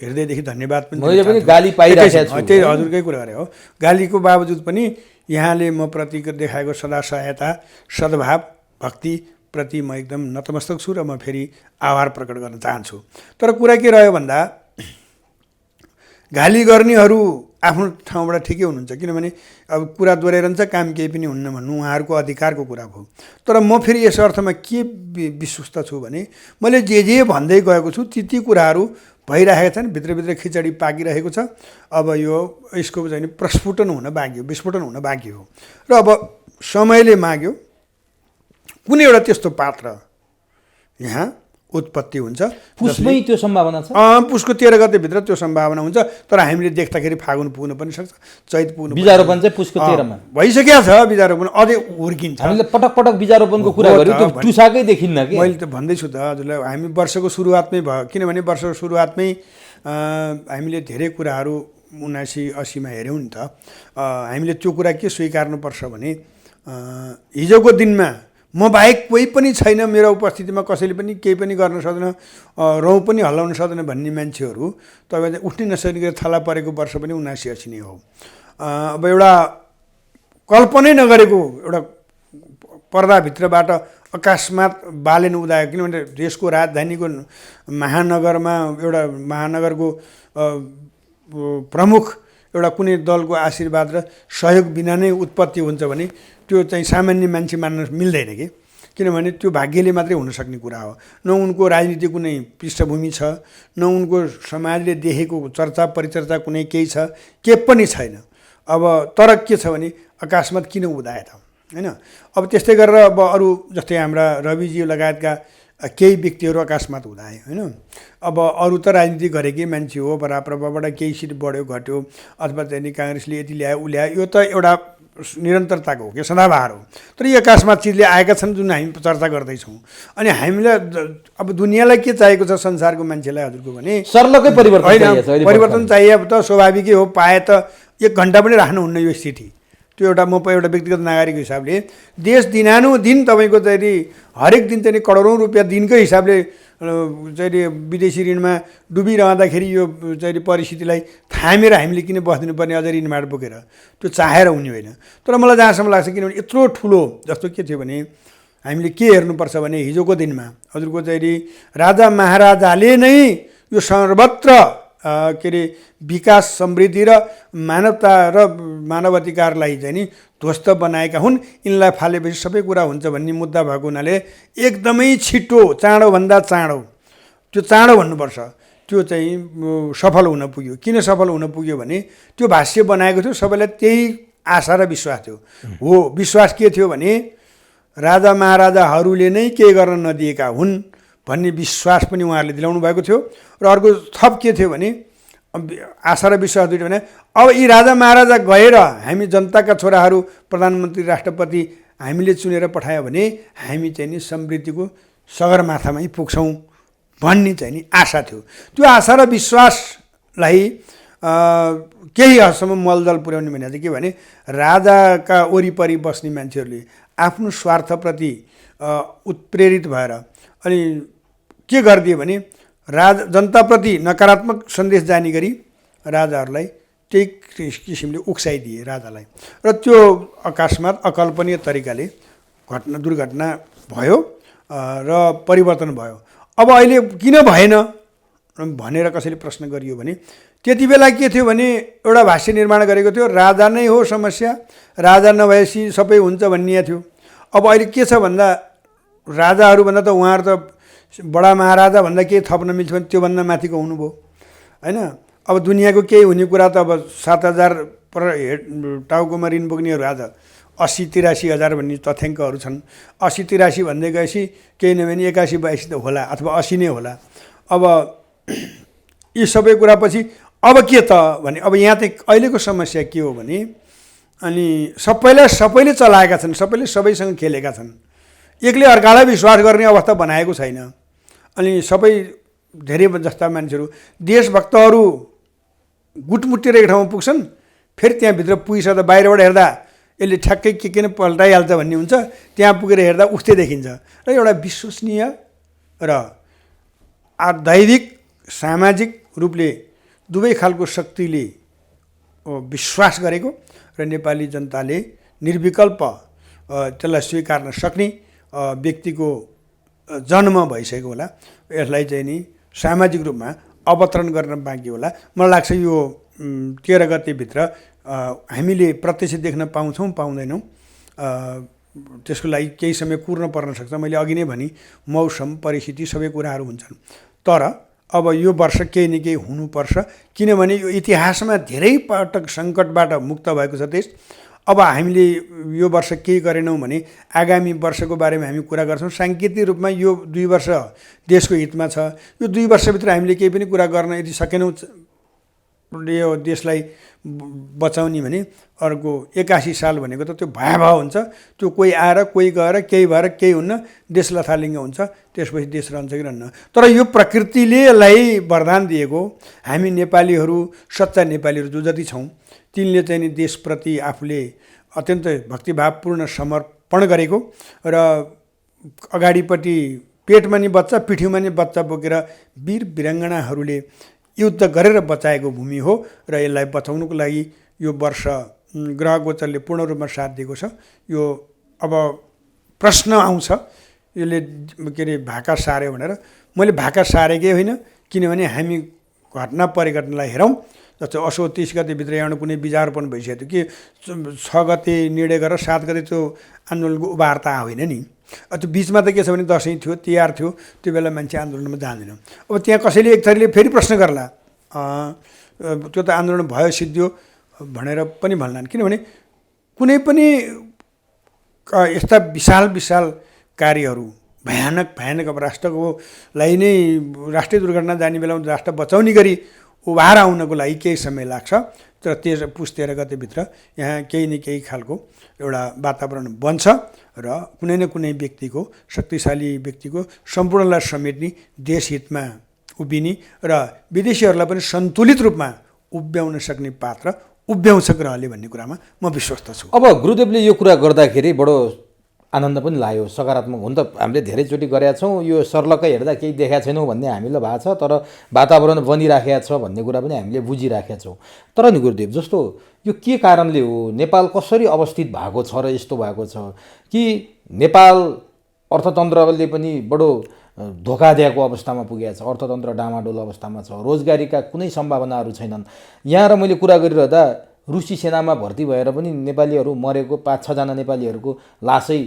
हृदयदेखि धन्यवाद पनि मैले पनि गाली पाइरहेको छु। त्यही हजुरकै कुरा गरे हो। गालीको बावजुद पनि यहाँले म प्रति देखाएको सदा सहायता, सद्भाव, भक्ति प्रति म एकदम नतमस्तक छु र म फेरि आभार प्रकट गर्न चाहन्छु। तर कुरा के रह्यो भन्दा गाली गर्नेहरू आफ्नो ठाउँबाट ठिकै हुनुहुन्छ, किनभने अब कुरा दोहोऱ्याइरहन्छ, काम केही पनि हुन्न भन्नु उहाँहरूको अधिकारको कुरा भयो। तर म फेरि यस अर्थमा के विश्वस्त छु भने मैले जे भन्दै गएको छु ती कुराहरू भइरहेका छन्, भित्रभित्र खिचडी पाकिरहेको छ। अब यो यसको चाहिँ प्रस्फुटन हुन बाँकी हो, विस्फोटन हुन बाँकी हो। र अब समयले माग्यो, कुनै एउटा त्यस्तो पात्र यहाँ उत्पत्ति हुन्छ। पुसमै त्यो सम्भावना छ। पुसको 13 गतेभित्र त्यो सम्भावना हुन्छ, तर हामीले देख्दाखेरि फागुन पुग्न पनि सक्छ, चैत पुग्न पनि बीजारोपण चाहिँ पुसको 13 मा भइसकेको छ। बीजारोपण अझै हुर्किन्छ। हामीले पटक पटक बीजारोपणको कुरा गर्यो, त्यो टुसाकै देखिन्न के। मैले त भन्दैछु त हजुरलाई, हामी वर्षको सुरुवातमै भयो, किनभने वर्षको सुरुवातमै हामीले धेरै कुराहरू 79-80 मा हेऱ्यौँ नि त। हामीले त्यो कुरा के स्वीकार्नुपर्छ भने हिजोको दिनमा म बाहेक कोही पनि छैन, मेरो उपस्थितिमा कसैले पनि केही पनि गर्न सक्दैन, रौँ पनि हल्लाउन सक्दैन भन्ने मान्छेहरू तपाईँ उठ्नै नसक्ने थला परेको वर्ष पनि 79-80 नै हो। अब एउटा कल्पनै नगरेको एउटा पर्दाभित्रबाट अकस्मात बालेन उदायो, किनभने देशको राजधानीको महानगरमा एउटा महानगरको प्रमुख एउटा कुनै दलको आशीर्वाद र सहयोग बिना नै उत्पत्ति हुन्छ भने त्यो चाहिँ सामान्य मान्छे मान्न मिल्दैन कि, किनभने त्यो भाग्यले मात्रै हुनसक्ने कुरा हो। न उनको राजनीतिक कुनै पृष्ठभूमि छ, न उनको समाजले देखेको चर्चा परिचर्चा कुनै केही छ, के पनि छैन। अब तर के छ भने अकस्मात किन उदाए त, होइन। अब त्यस्तै गरेर अब अरू जस्तै हाम्रा रविजी लगायतका केही व्यक्तिहरू अकस्मात उदाए, होइन। अब अरू त राजनीति गरेकै मान्छे हो, बराबरबाट केही सिट बढ्यो घट्यो, अथवा चाहिँ काङ्ग्रेसले यति ल्यायो उ ल्यायो, यो त एउटा निरन्तरताको हो कि सदाबहार हो। तर यो अकस्मात चिजले आएका छन् जुन हामी चर्चा गर्दैछौँ। अनि हामीलाई अब दुनियाँलाई के चाहिएको छ संसारको मान्छेलाई हजुरको भने सर्लकै परिवर्तन होइन, परिवर्तन चाहिए त स्वाभाविकै हो। पाए त 1 घन्टा पनि राख्नुहुन्न यो स्थिति। त्यो एउटा म एउटा व्यक्तिगत नागरिकको हिसाबले देश दिनानुदिन तपाईँको चाहिँ हरेक दिन चाहिँ करोडौँ रुपियाँ दिनकै हिसाबले चाहिँ विदेशी ऋणमा डुबिरहँदाखेरि यो चाहिँ परिस्थितिलाई थामेर हामीले किन बस्दिनु पर्ने अझ ऋणबाट बोकेर, त्यो चाहेर हुने होइन। तर मलाई जहाँसम्म लाग्छ किनभने यत्रो ठुलो जस्तो के थियो भने हामीले के हेर्नुपर्छ भने हिजोको दिनमा हजुरको चाहिँ राजा महाराजाले नै यो सर्वत्र के अरे विकास समृद्धि र मानवता र मानव अधिकारलाई चाहिँ नि ध्वस्त बनाएका हुन्। यिनलाई फालेपछि सबै कुरा हुन्छ भन्ने मुद्दा भएको हुनाले एकदमै छिटो, चाँडोभन्दा चाँडो, त्यो चाँडो भन्नुपर्छ, त्यो चाहिँ सफल हुन पुग्यो। किन सफल हुन पुग्यो भने त्यो भाष्य बनाएको थियो, सबैलाई त्यही आशा र विश्वास थियो। हो, विश्वास के थियो भने राजा महाराजाहरूले नै केही गर्न नदिएका हुन् भन्ने विश्वास पनि उहाँहरूले दिलाउनु भएको थियो। र अर्को थप के थियो भने आशा र विश्वास दुइटै भने अब यी राजा महाराजा गएर हामी जनताका छोराहरू प्रधानमन्त्री राष्ट्रपति हामीले चुनेर पठायो भने हामी चाहिँ नि समृद्धिको सगरमाथामै पुग्छौँ भन्ने चाहिँ नि आशा थियो। त्यो आशा र विश्वासलाई केही हदसम्म मलदल पुर्याउने भने चाहिँ के भने राजाका वरिपरि बस्ने मान्छेहरूले आफ्नो स्वार्थप्रति उत्प्रेरित भएर अनि के गरिदियो भने जनताप्रति नकारात्मक सन्देश जाने गरी राजाहरूलाई त्यही किसिमले उक्साइदिए राजालाई। र त्यो अकस्मात अकल्पनीय तरिकाले दुर्घटना भयो र परिवर्तन भयो। अब अहिले किन भएन भनेर कसैले प्रश्न गरियो भने त्यति बेला के थियो भने एउटा भाष्य निर्माण गरेको थियो, राजा नै हो समस्या, राजा नभएपछि सबै हुन्छ भन्ने थियो। अब अहिले के छ भन्दा राजाहरूभन्दा त उहाँहरू त बडा महाराजा भन्दा केही थप्न मिल्छ भने त्योभन्दा माथिको हुनुभयो, होइन। अब दुनियाँको केही हुने कुरा त अब 7,000 टाउकोमा ऋण बोक्नेहरू आज 80-83 हजार भन्ने तथ्याङ्कहरू छन्। 80-83 भन्दै गएपछि केही नभए नि 81-82 त होला, अथवा 80 नै होला। अब यी सबै कुरापछि अब के त भने अब यहाँ चाहिँ अहिलेको समस्या के हो भने अनि सबैले चलाएका छन्, सबैले सबैसँग खेलेका छन्, एकले अर्कालाई विश्वास गर्ने अवस्था बनाएको छैन। अनि सबै धेरै जस्ता मान्छेहरू देशभक्तहरू गुटमुटेर एक ठाउँमा पुग्छन्, फेरि त्यहाँभित्र पुगिसक्दा बाहिरबाट हेर्दा यसले ठ्याक्कै के किन पल्टाइहाल्छ भन्ने हुन्छ, त्यहाँ पुगेर हेर्दा उस्तै देखिन्छ। र एउटा विश्वसनीय र दैविक सामाजिक रूपले दुवै खालको शक्तिले विश्वास गरेको र नेपाली जनताले निर्विकल्प त्यसलाई स्वीकार्न सक्ने व्यक्तिको जन्म भइसकेको होला। यसलाई चाहिँ नि सामाजिक रूपमा अवतरण गर्न बाँकी होला। मलाई लाग्छ यो 13 गतेभित्र हामीले प्रत्यक्ष देख्न पाउँछौँ पाउँदैनौँ, त्यसको लागि केही समय कुर्न पर्न सक्छ। मैले अघि नै भने मौसम परिस्थिति सबै कुराहरू हुन्छन्। तर अब यो वर्ष केही न केही हुनुपर्छ, किनभने यो इतिहासमा धेरै पटक सङ्कटबाट मुक्त भएको छ देश। अब हामीले यो वर्ष केही गरेनौँ भने आगामी वर्षको बारेमा हामी कुरा गर्छौँ। साङ्केतिक रूपमा यो 2 वर्ष देशको हितमा छ, यो 2 वर्षभित्र हामीले केही पनि कुरा गर्न यदि सकेनौँ यो देशलाई बचाउने भने अर्को 81 साल भनेको त त्यो भयावह हुन्छ। त्यो कोही आएर कोही गएर केही भएर केही हुन्न, देश लथालिङ्ग हुन्छ, त्यसपछि देश रहन्छ कि रहन्न। तर यो प्रकृतिले यसलाई वरदान दिएको, हामी नेपालीहरू सच्चा नेपालीहरू जो जति छौँ तिनले चाहिँ नि देशप्रति आफूले अत्यन्तै भक्तिभावपूर्ण समर्पण गरेको र अगाडिपट्टि पेटमा नि बच्चा पिठ्युमा नि बच्चा बोकेर वीर वीराङ्गनाहरूले युद्ध गरेर बचाएको भूमि हो र यसलाई बचाउनुको लागि यो वर्ष ग्रह गोचरले पूर्ण रूपमा साथ दिएको छ। यो अब प्रश्न आउँछ यसले के अरे भाका सार्यो भनेर। मैले भाका सारेकै होइन, किनभने हामी घटना परिघटनालाई हेरौँ। जस्तो असोज 30 गतेभित्र यहाँ कुनै बिजारपन भइसक्यो कि 6 गते निर्णय गरेर 7 गते त्यो आन्दोलनको वार्ता होइन नि। त्यो बिचमा त के छ भने दसैँ थियो, तिहार थियो, त्यो बेला मान्छे आन्दोलनमा जाँदैन। अब त्यहाँ कसैले एक थरीले फेरि प्रश्न गर्ला, त्यो त आन्दोलन भयो सिद्धियो भनेर पनि भन्लान्। किनभने कुनै पनि यस्ता विशाल विशाल कार्यहरू भयानक भयानक अब राष्ट्रकोलाई नै राष्ट्रिय दुर्घटना जाने बेलामा राष्ट्र बचाउने गरी उभार आउनको लागि केही समय लाग्छ। तर पुस 13 गतेभित्र यहाँ केही न केही खालको एउटा वातावरण बन्छ र कुनै न कुनै व्यक्तिको, शक्तिशाली व्यक्तिको सम्पूर्णलाई समेट्ने, देशहितमा उभिने र विदेशीहरूलाई पनि सन्तुलित रूपमा उभ्याउन सक्ने पात्र उभ्याउँछ ग्रहले भन्ने कुरामा म विश्वस्त छु। अब गुरुदेवले यो कुरा गर्दाखेरि बडो आनन्द पनि लाग्यो, सकारात्मक हुन त हामीले धेरैचोटि गरेका छौँ। यो सर्लक्कै हेर्दा केही देखाएको छैनौँ भन्ने हामीलाई भएको छ, तर वातावरण बनिराखेको छ भन्ने कुरा पनि हामीले बुझिराखेका छौँ। तर नि गुरुदेव, जस्तो यो के कारणले हो, नेपाल कसरी अवस्थित भएको छ र यस्तो भएको छ कि नेपाल अर्थतन्त्रले पनि बडो धोका दिएको अवस्थामा पुगेको छ, अर्थतन्त्र डामाडोल अवस्थामा छ, रोजगारीका कुनै सम्भावनाहरू छैनन्। यहाँ र मैले कुरा गरिरहँदा रुसी सेनामा भर्ती भएर पनि नेपालीहरू मरेको 5-6 जना नेपालीहरूको लासै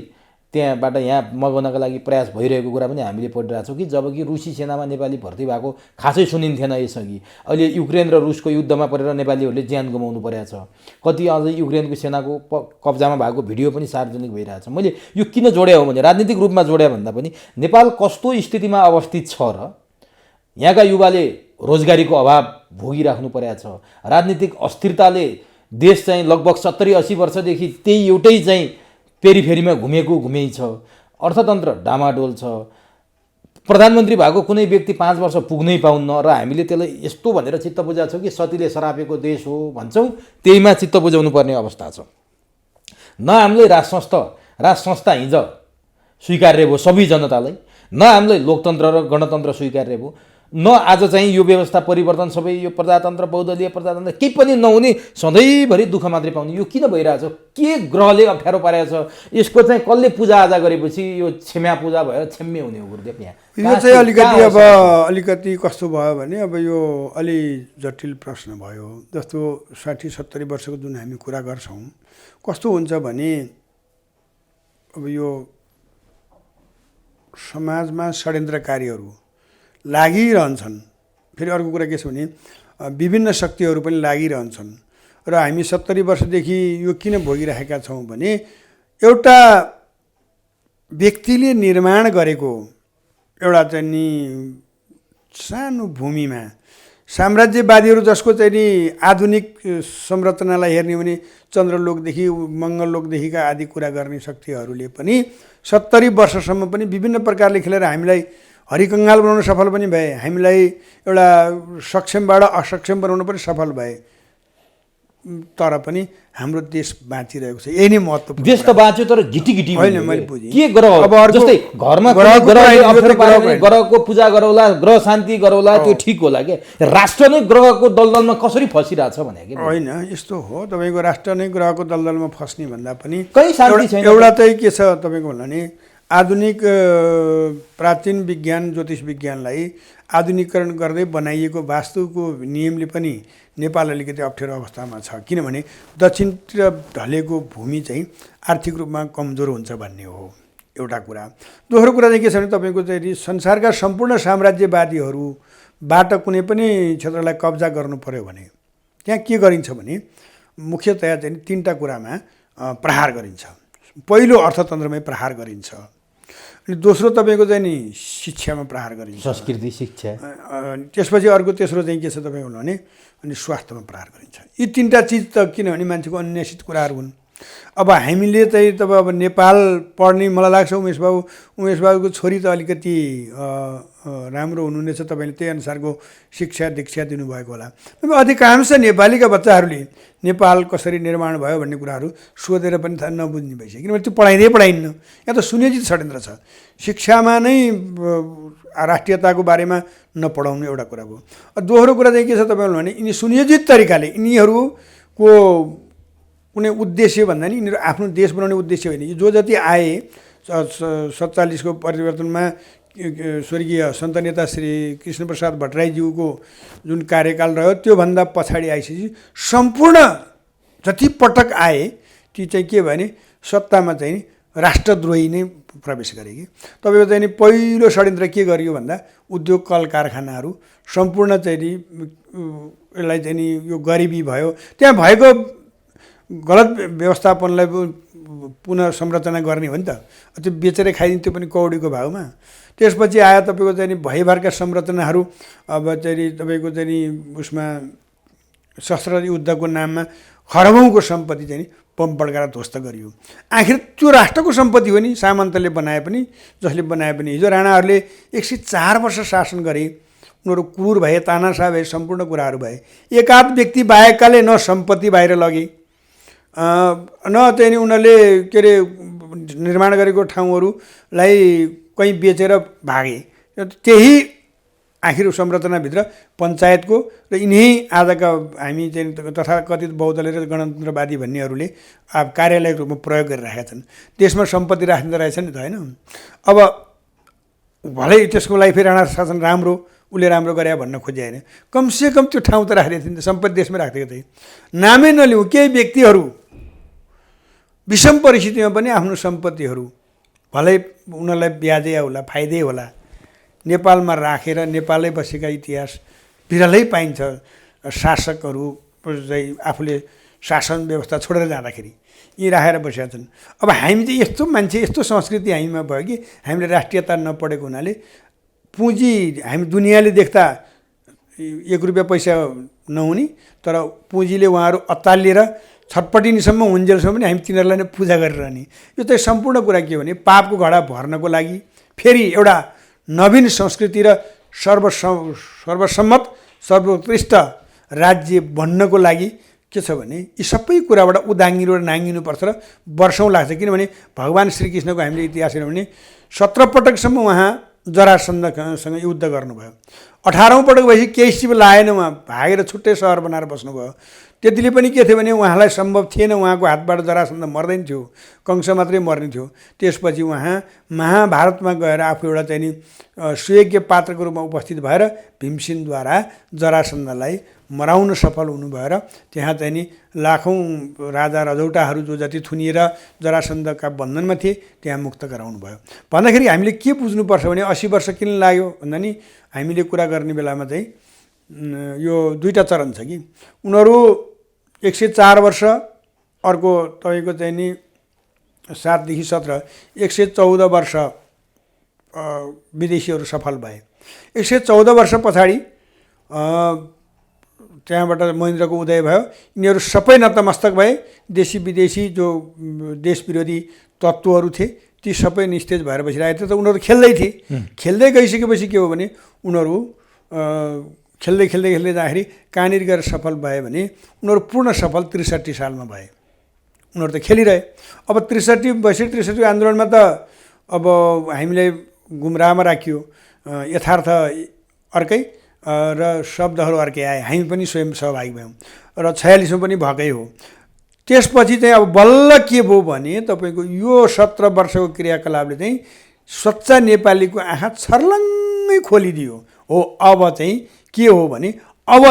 त्यहाँबाट यहाँ मगाउनका लागि प्रयास भइरहेको कुरा पनि हामीले पढिरहेको छौँ कि जबकि रुसी सेनामा नेपाली भर्ती भएको खासै सुनिन्थेन यसअघि। अहिले युक्रेन र रुसको युद्धमा परेर नेपालीहरूले ज्यान गुमाउनु परेको छ। कति अझै युक्रेनको सेनाको कब्जामा भएको भिडियो पनि सार्वजनिक भइरहेको छ। मैले यो किन जोड्या हो भने राजनीतिक रूपमा जोड्या भन्दा पनि नेपाल कस्तो स्थितिमा अवस्थित छ र यहाँका युवाले रोजगारीको अभाव भोगिराख्नु परेको छ, राजनीतिक अस्थिरताले देश चाहिँ लगभग 70-80 वर्षदेखि त्यही एउटै चाहिँ पेरिफेरीमा घुमेकै छ, अर्थतन्त्र डामाडोल छ, प्रधानमन्त्री भएको कुनै व्यक्ति 5 वर्ष पुग्नै पाउन्न र हामीले त्यसलाई यस्तो भनेर चित्त बुझाएको छौँ कि सतीले सरापेको देश हो भन्छौँ, त्यहीमा चित्त बुझाउनु पर्ने अवस्था छ। न हामीले राज संस्था हिज स्वीकार्य भयो सबै जनतालाई, न हामीले लोकतन्त्र र गणतन्त्र स्वीकार्य भयो, न आज चाहिँ यो व्यवस्था परिवर्तन सबै यो प्रजातन्त्र बहुदलीय प्रजातन्त्र केही पनि नहुने सधैँभरि दुःख मात्रै पाउने। यो किन भइरहेछ? के ग्रहले अप्ठ्यारो पारेको छ? यसको चाहिँ कसले पूजाआजा गरेपछि यो क्षमा पूजा भएर क्षम्य हुने हो गुरुदेव? यहाँ यो चाहिँ अलिकति कस्तो भयो भने अब यो अलि जटिल प्रश्न भयो। जस्तो 60-70 वर्षको जुन हामी कुरा गर्छौँ, कस्तो हुन्छ भने अब यो समाजमा षड्यन्त्रकारीहरू लागिरहन्छन्। फेरि अर्को कुरा के छ भने विभिन्न शक्तिहरू पनि लागिरहन्छन् र हामी 70 वर्षदेखि यो किन भोगिरहेका छौँ भने एउटा व्यक्तिले निर्माण गरेको एउटा चाहिँ नि सानो भूमिमा साम्राज्यवादीहरू जसको चाहिँ नि आधुनिक संरचनालाई हेर्ने भने चन्द्रलोकदेखि मङ्गललोकदेखिका आदि कुरा गर्ने शक्तिहरूले पनि 70 वर्षसम्म पनि विभिन्न प्रकारले खेलेर हामीलाई हरिकङ्गाल बनाउन सफल पनि भए, हामीलाई एउटा सक्षमबाट असक्षम बनाउन पनि सफल भए। तर पनि हाम्रो देश बाँचिरहेको छ, यही नै महत्त्वपूर्ण। देश त बाँच्यो तर घिटी होइन, मैले बुझेँ। के ग्रह अब जस्तै घरमा ग्रहको पूजा गरौला, ग्रह शान्ति गरौला, त्यो ठिक होला के? राष्ट्र नै ग्रहको दलदलमा कसरी फसिरहेछ भने के? होइन, यस्तो हो। तपाईँको राष्ट्र नै ग्रहको दलदलमा फस्ने भन्दा पनि कहीँ शान्ति छैन। एउटा चाहिँ के छ तपाईँको भन्दा नि आधुनिक प्राचीन विज्ञान ज्योतिष विज्ञानलाई आधुनिकीकरण गर्दै बनाइएको वास्तुको नियमले पनि नेपाल अलिकति अप्ठ्यारो अवस्थामा छ। किनभने दक्षिणतिर ढलेको भूमि चाहिँ आर्थिक रूपमा कमजोर हुन्छ भन्ने हो एउटा कुरा। दोस्रो कुरा चाहिँ के छ भने तपाईँको चाहिँ संसारका सम्पूर्ण साम्राज्यवादीहरूबाट कुनै पनि क्षेत्रलाई कब्जा गर्नु पर्यो भने त्यहाँ के गरिन्छ भने मुख्यतया चाहिँ 3टा कुरामा प्रहार गरिन्छ, पहिलो अर्थतन्त्रमै प्रहार गरिन्छ, अनि दोस्रो तपाईँको चाहिँ नि शिक्षामा प्रहार गरिन्छ, संस्कृति शिक्षा, त्यसपछि अर्को तेस्रो चाहिँ के छ तपाईँको भने अनि स्वास्थ्यमा प्रहार गरिन्छ। यी तिनवटा चिज त किनभने मान्छेको अन्वेषित कुराहरू हुन्। अब हामीले चाहिँ अब नेपाल पढ्ने मलाई लाग्छ उमेश बाबुको छोरी त अलिकति राम्रो हुनुहुनेछ, तपाईँले त्यही अनुसारको शिक्षा दीक्षा दिनुभएको होला। अधिकांश नेपालीका बच्चाहरूले नेपाल कसरी निर्माण भयो भन्ने कुराहरू सोधेर पनि थाहा नबुझ्ने भइसक्यो, किनभने त्यो पढाइन्न। यहाँ त सुनियोजित षड्यन्त्र छ, शिक्षामा नै राष्ट्रियताको बारेमा नपढाउनु एउटा कुरा भयो। दोस्रो कुरा चाहिँ के छ तपाईँले भने यिनी सुनियोजित तरिकाले यिनीहरूको कुनै उद्देश्य भन्दा नि यिनीहरू आफ्नो देश बनाउने उद्देश्य होइन। जो जति आए 47को परिवर्तनमा स्वर्गीय सन्त नेता श्री कृष्णप्रसाद भट्टराईज्यूको जुन कार्यकाल रह्यो त्योभन्दा पछाडि आइसकेपछि सम्पूर्ण जति पटक आए ती चाहिँ के भने सत्तामा चाहिँ राष्ट्रद्रोही नै प्रवेश गरे कि। तपाईँको चाहिँ नि पहिलो षड्यन्त्र के गरियो भन्दा उद्योग कल कारखानाहरू सम्पूर्ण चाहिँ नि यसलाई चाहिँ नि यो गरिबी भयो, त्यहाँ भएको गलत व्यवस्थापनलाई पुनः संरचना गर्ने हो नि त, त्यो बेचेर खाइदिन्थ्यो पनि कौडीको भाउमा। त्यसपछि आयो तपाईँको चाहिँ नि भयभरका संरचनाहरू, अब चाहिँ तपाईँको चाहिँ नि उसमा सशस्त्र युद्धको नाममा खरबौँको सम्पत्ति चाहिँ बम पड्काएर ध्वस्त गरियो। आखिर त्यो राष्ट्रको सम्पत्ति हो नि, सामन्तले बनाए पनि जसले बनाए पनि। हिजो राणाहरूले 104 वर्ष शासन गरे, उनीहरू क्रूर भए, तानाशाह भए, सम्पूर्ण कुराहरू भए। एकाध व्यक्ति बाहेकले न सम्पत्ति बाहिर लगे, न चाहिँ उनीहरूले के अरे निर्माण गरेको ठाउँहरूलाई कहीँ बेचेर भागे। त्यही आखिर संरचनाभित्र पञ्चायतको र यिनै आजका हामी चाहिँ तथाकथित बहुदलीय र गणतन्त्रवादी भन्नेहरूले अब कार्यालयको रूपमा प्रयोग गरिरहेका छन्। देशमा सम्पत्ति राखिँदो रहेछ नि त, होइन? अब भलै त्यसको लागि फेरि राणा शासन राम्रो, उसले राम्रो गरे भन्न खोजे होइन, कमसेकम त्यो ठाउँ त राखिदिएको थियो नि त, सम्पत्ति देशमै राखिदिएको थिएँ। नामै नलिउँ, केही व्यक्तिहरू विषम परिस्थितिमा पनि आफ्नो सम्पत्तिहरू भलै उनीहरूलाई ब्याजै होला, फाइदै होला, नेपालमा राखेर नेपालै बसेका इतिहास बिरलै पाइन्छ। शासकहरू चाहिँ आफूले शासन व्यवस्था छोडेर जाँदाखेरि यी राखेर बसेका छन्। अब हामी चाहिँ यस्तो मान्छे, यस्तो संस्कृति हामीमा भयो कि हामीले राष्ट्रियता नपढेको हुनाले पुँजी हामी दुनियाँले देख्दा 1 रुपियाँ पैसा नहुने, तर पुँजीले उहाँहरू अत्तालिएर छटपटिनीसम्म हुन्जेलसम्म पनि हामी तिनीहरूलाई नै पूजा गरिरहने। यो चाहिँ सम्पूर्ण कुरा के हो भने पापको घडा भर्नको लागि फेरि एउटा नवीन संस्कृति र सर्वसम्मत सर्वोत्कृष्ट राज्य बन्नको लागि के छ भने यी सबै कुराबाट उदाङ्गिनु र नाङ्गिनुपर्छ र वर्षौँ लाग्छ। किनभने भगवान् श्रीकृष्णको हामीले इतिहास हेर्यौँ भने 17 पटकसम्म उहाँ जरासन्धसँग युद्ध गर्नुभयो। 18औं पटक भएपछि केही शिव लागेन, उहाँ भागेर छुट्टै सहर बनाएर बस्नुभयो। त्यतिले पनि के थियो भने उहाँलाई सम्भव थिएन, उहाँको हातबाट जरासन्ध मर्दैन थियो, कंस मात्रै मर्ने थियो। त्यसपछि उहाँ महाभारतमा गएर आफू एउटा चाहिँ नि सुयोग्य पात्रको रूपमा उपस्थित भएर भीमसेनद्वारा जरासन्धलाई मराउन सफल हुनुभयो र त्यहाँ चाहिँ नि लाखौँ राजा रजौटाहरू जो जति थुनिएर जरासन्धका बन्धनमा थिए त्यहाँ मुक्त गराउनु भयो। भन्दाखेरि हामीले के बुझ्नुपर्छ भने 80 वर्ष किन लाग्यो भन्दा नि हामीले कुरा गर्ने बेलामा चाहिँ यो दुईवटा चरण छ कि उनीहरू 104 वर्ष, अर्को तपाईँको चाहिँ नि 7 देखि 17 114 वर्ष विदेशीहरू सफल भए। 114 वर्ष पछाडि त्यहाँबाट महेन्द्रको उदय भयो। यिनीहरू सबै नतमस्तक भए। देशी विदेशी जो देश विरोधी तत्त्वहरू थिए ती सबै निस्तेज भएर बसिरहेको थियो। त उनीहरू खेल्दै थिए। खेल्दै गइसकेपछि के हो भने उनीहरू खेल्दै जाँदाखेरि कहाँनिर गएर सफल भए भने उनीहरू पूर्ण सफल 63 सालमा भए। उनीहरू त खेलिरहे। अब 63 आन्दोलनमा त अब हामीलाई गुमराहमा राखियो, यथार्थ अर्कै र शब्दहरू अर्कै आए। हामी पनि स्वयं सहभागी भयौँ र 46 मा पनि भएकै हो। त्यसपछि चाहिँ अब बल्ल के भयो भने तपाईँको यो 17 वर्षको क्रियाकलापले चाहिँ सच्चा नेपालीको आँखा छर्लङ्गै खोलिदियो हो। अब चाहिँ के हो भने अब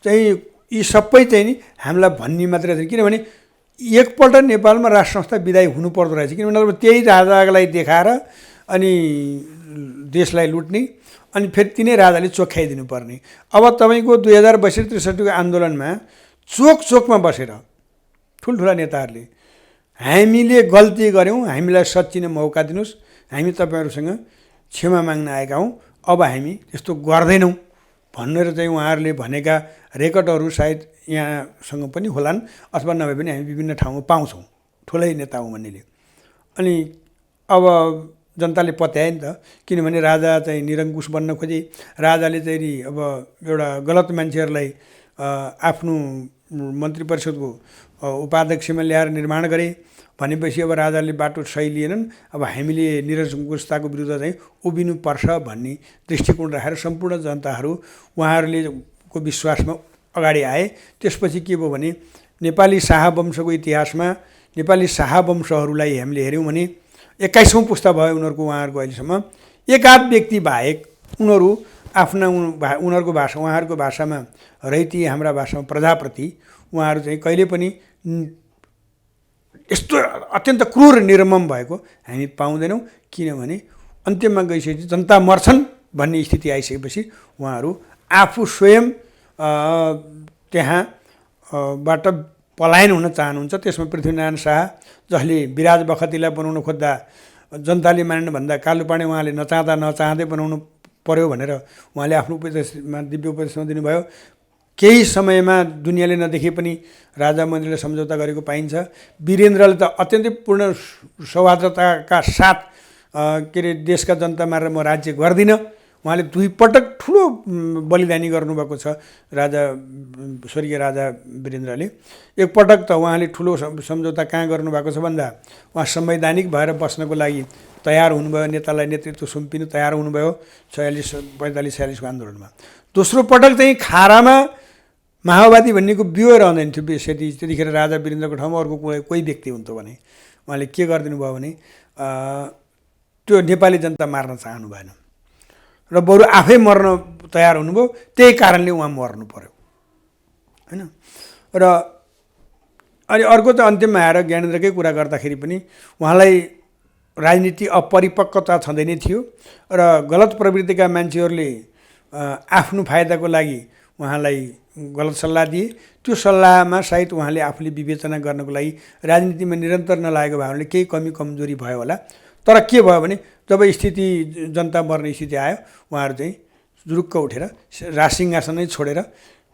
चाहिँ यी सबै चाहिँ नि हामीलाई भन्ने मात्रै छैन, किनभने एकपल्ट नेपालमा राष्ट्र संस्था विदाय हुनुपर्दो रहेछ। किनभने अब त्यही राजालाई देखाएर अनि देशलाई लुट्ने अनि फेरि तिनै राजाले चोख्याइदिनु पर्ने। अब तपाईँको 2062-63को आन्दोलनमा चोकमा बसेर ठुल्ठुला नेताहरूले हामीले गल्ती गऱ्यौँ, हामीलाई सच्चिने मौका दिनुहोस्, हामी तपाईँहरूसँग क्षमा माग्न आएका हौँ, अब हामी त्यस्तो गर्दैनौँ भनेर चाहिँ उहाँहरूले भनेका रेकर्डहरू सायद यहाँसँग पनि होलान्, अथवा नभए पनि हामी विभिन्न ठाउँमा पाउँछौँ ठुलै नेता हुँ भन्नेले। अनि अब जनताले पत्याए नि त, किनभने राजा चाहिँ निरङ्कुश बन्न खोजे, राजाले चाहिँ नि अब एउटा गलत मान्छेहरूलाई आफ्नो मन्त्री परिषदको उपाध्यक्षमा ल्याएर निर्माण गरे भनेपछि अब राजाले बाटो सही लिएनन्। अब हामीले निरङ्कुशताको विरुद्ध चाहिँ उभिनुपर्छ भन्ने दृष्टिकोण राखेर सम्पूर्ण जनताहरू उहाँहरूले को विश्वासमा अगाडि आए। त्यसपछि के भयो भने नेपाली शाह वंशको इतिहासमा नेपाली शाह वंशहरूलाई हामीले हेऱ्यौँ भने 21औं पुस्ता भयो उनीहरूको, उहाँहरूको अहिलेसम्म एकाध व्यक्ति बाहेक उनीहरू आफ्ना उनीहरूको भाषा उहाँहरूको भाषामा रैती, हाम्रा भाषामा प्रजाप्रति उहाँहरू चाहिँ कहिले पनि यस्तो अत्यन्त क्रूर निर्मम भएको हामी पाउँदैनौँ। किनभने अन्त्यमा गइसकेपछि जनता मर्छन् भन्ने स्थिति आइसकेपछि उहाँहरू आफू स्वयं त्यहाँबाट पलायन हुन चाहनुहुन्छ। त्यसमा पृथ्वीनारायण शाह, जसले विराज बखतीलाई बनाउन खोज्दा जनताले मानेन भन्दा कालुपाँडे उहाँले नचाहँदै बनाउनु पर्यो भनेर उहाँले आफ्नो उपदेशमा दिव्य उपदेशमा दिनुभयो। केही समयमा दुनियाँले नदेखे पनि राजा मन्त्रीले सम्झौता गरेको पाइन्छ। वीरेन्द्रले त अत्यन्तै पूर्ण सौहार्दताका साथ के अरे देशका जनता मारेर म राज्य गर्दिनँ, उहाँले 2 पटक ठुलो बलिदानी गर्नुभएको छ राजा स्वर्गीय राजा वीरेन्द्रले। एकपटक त उहाँले ठुलो सम्झौता कहाँ गर्नुभएको छ भन्दा उहाँ संवैधानिक भएर बस्नको लागि तयार हुनुभयो, नेतालाई नेतृत्व सुम्पिनु तयार हुनुभयो 45-46को आन्दोलनमा। दोस्रो पटक चाहिँ खारामा माओवादी भन्नेको बियो रहँदैन थियो त्यतिखेर राजा वीरेन्द्रको ठाउँमा अर्को कोही व्यक्ति हुन्थ्यो भने उहाँले के गरिदिनु भयो भने त्यो नेपाली जनता मार्न चाहनु भएन र बरु आफै मर्न तयार हुनुभयो। त्यही कारणले उहाँ मर्नु पर्यो हैन। र अनि अर्को त अन्त्यमा आएर ज्ञानेन्द्रकै कुरा गर्दाखेरि पनि उहाँलाई राजनीति अपरिपक्वता छँदै नै थियो र गलत प्रवृत्तिका मान्छेहरूले आफ्नो फाइदाको लागि उहाँलाई गलत सल्लाह दिए। त्यो सल्लाहमा सायद उहाँले आफूले विवेचना गर्नको लागि राजनीतिमा निरन्तर नलागेको भए केही कमी कमजोरी भयो होला। तर के भयो भने जब स्थिति जनता मर्ने स्थिति आयो उहाँहरू चाहिँ जुरुक्क उठेर राजसिंहासनै छोडेर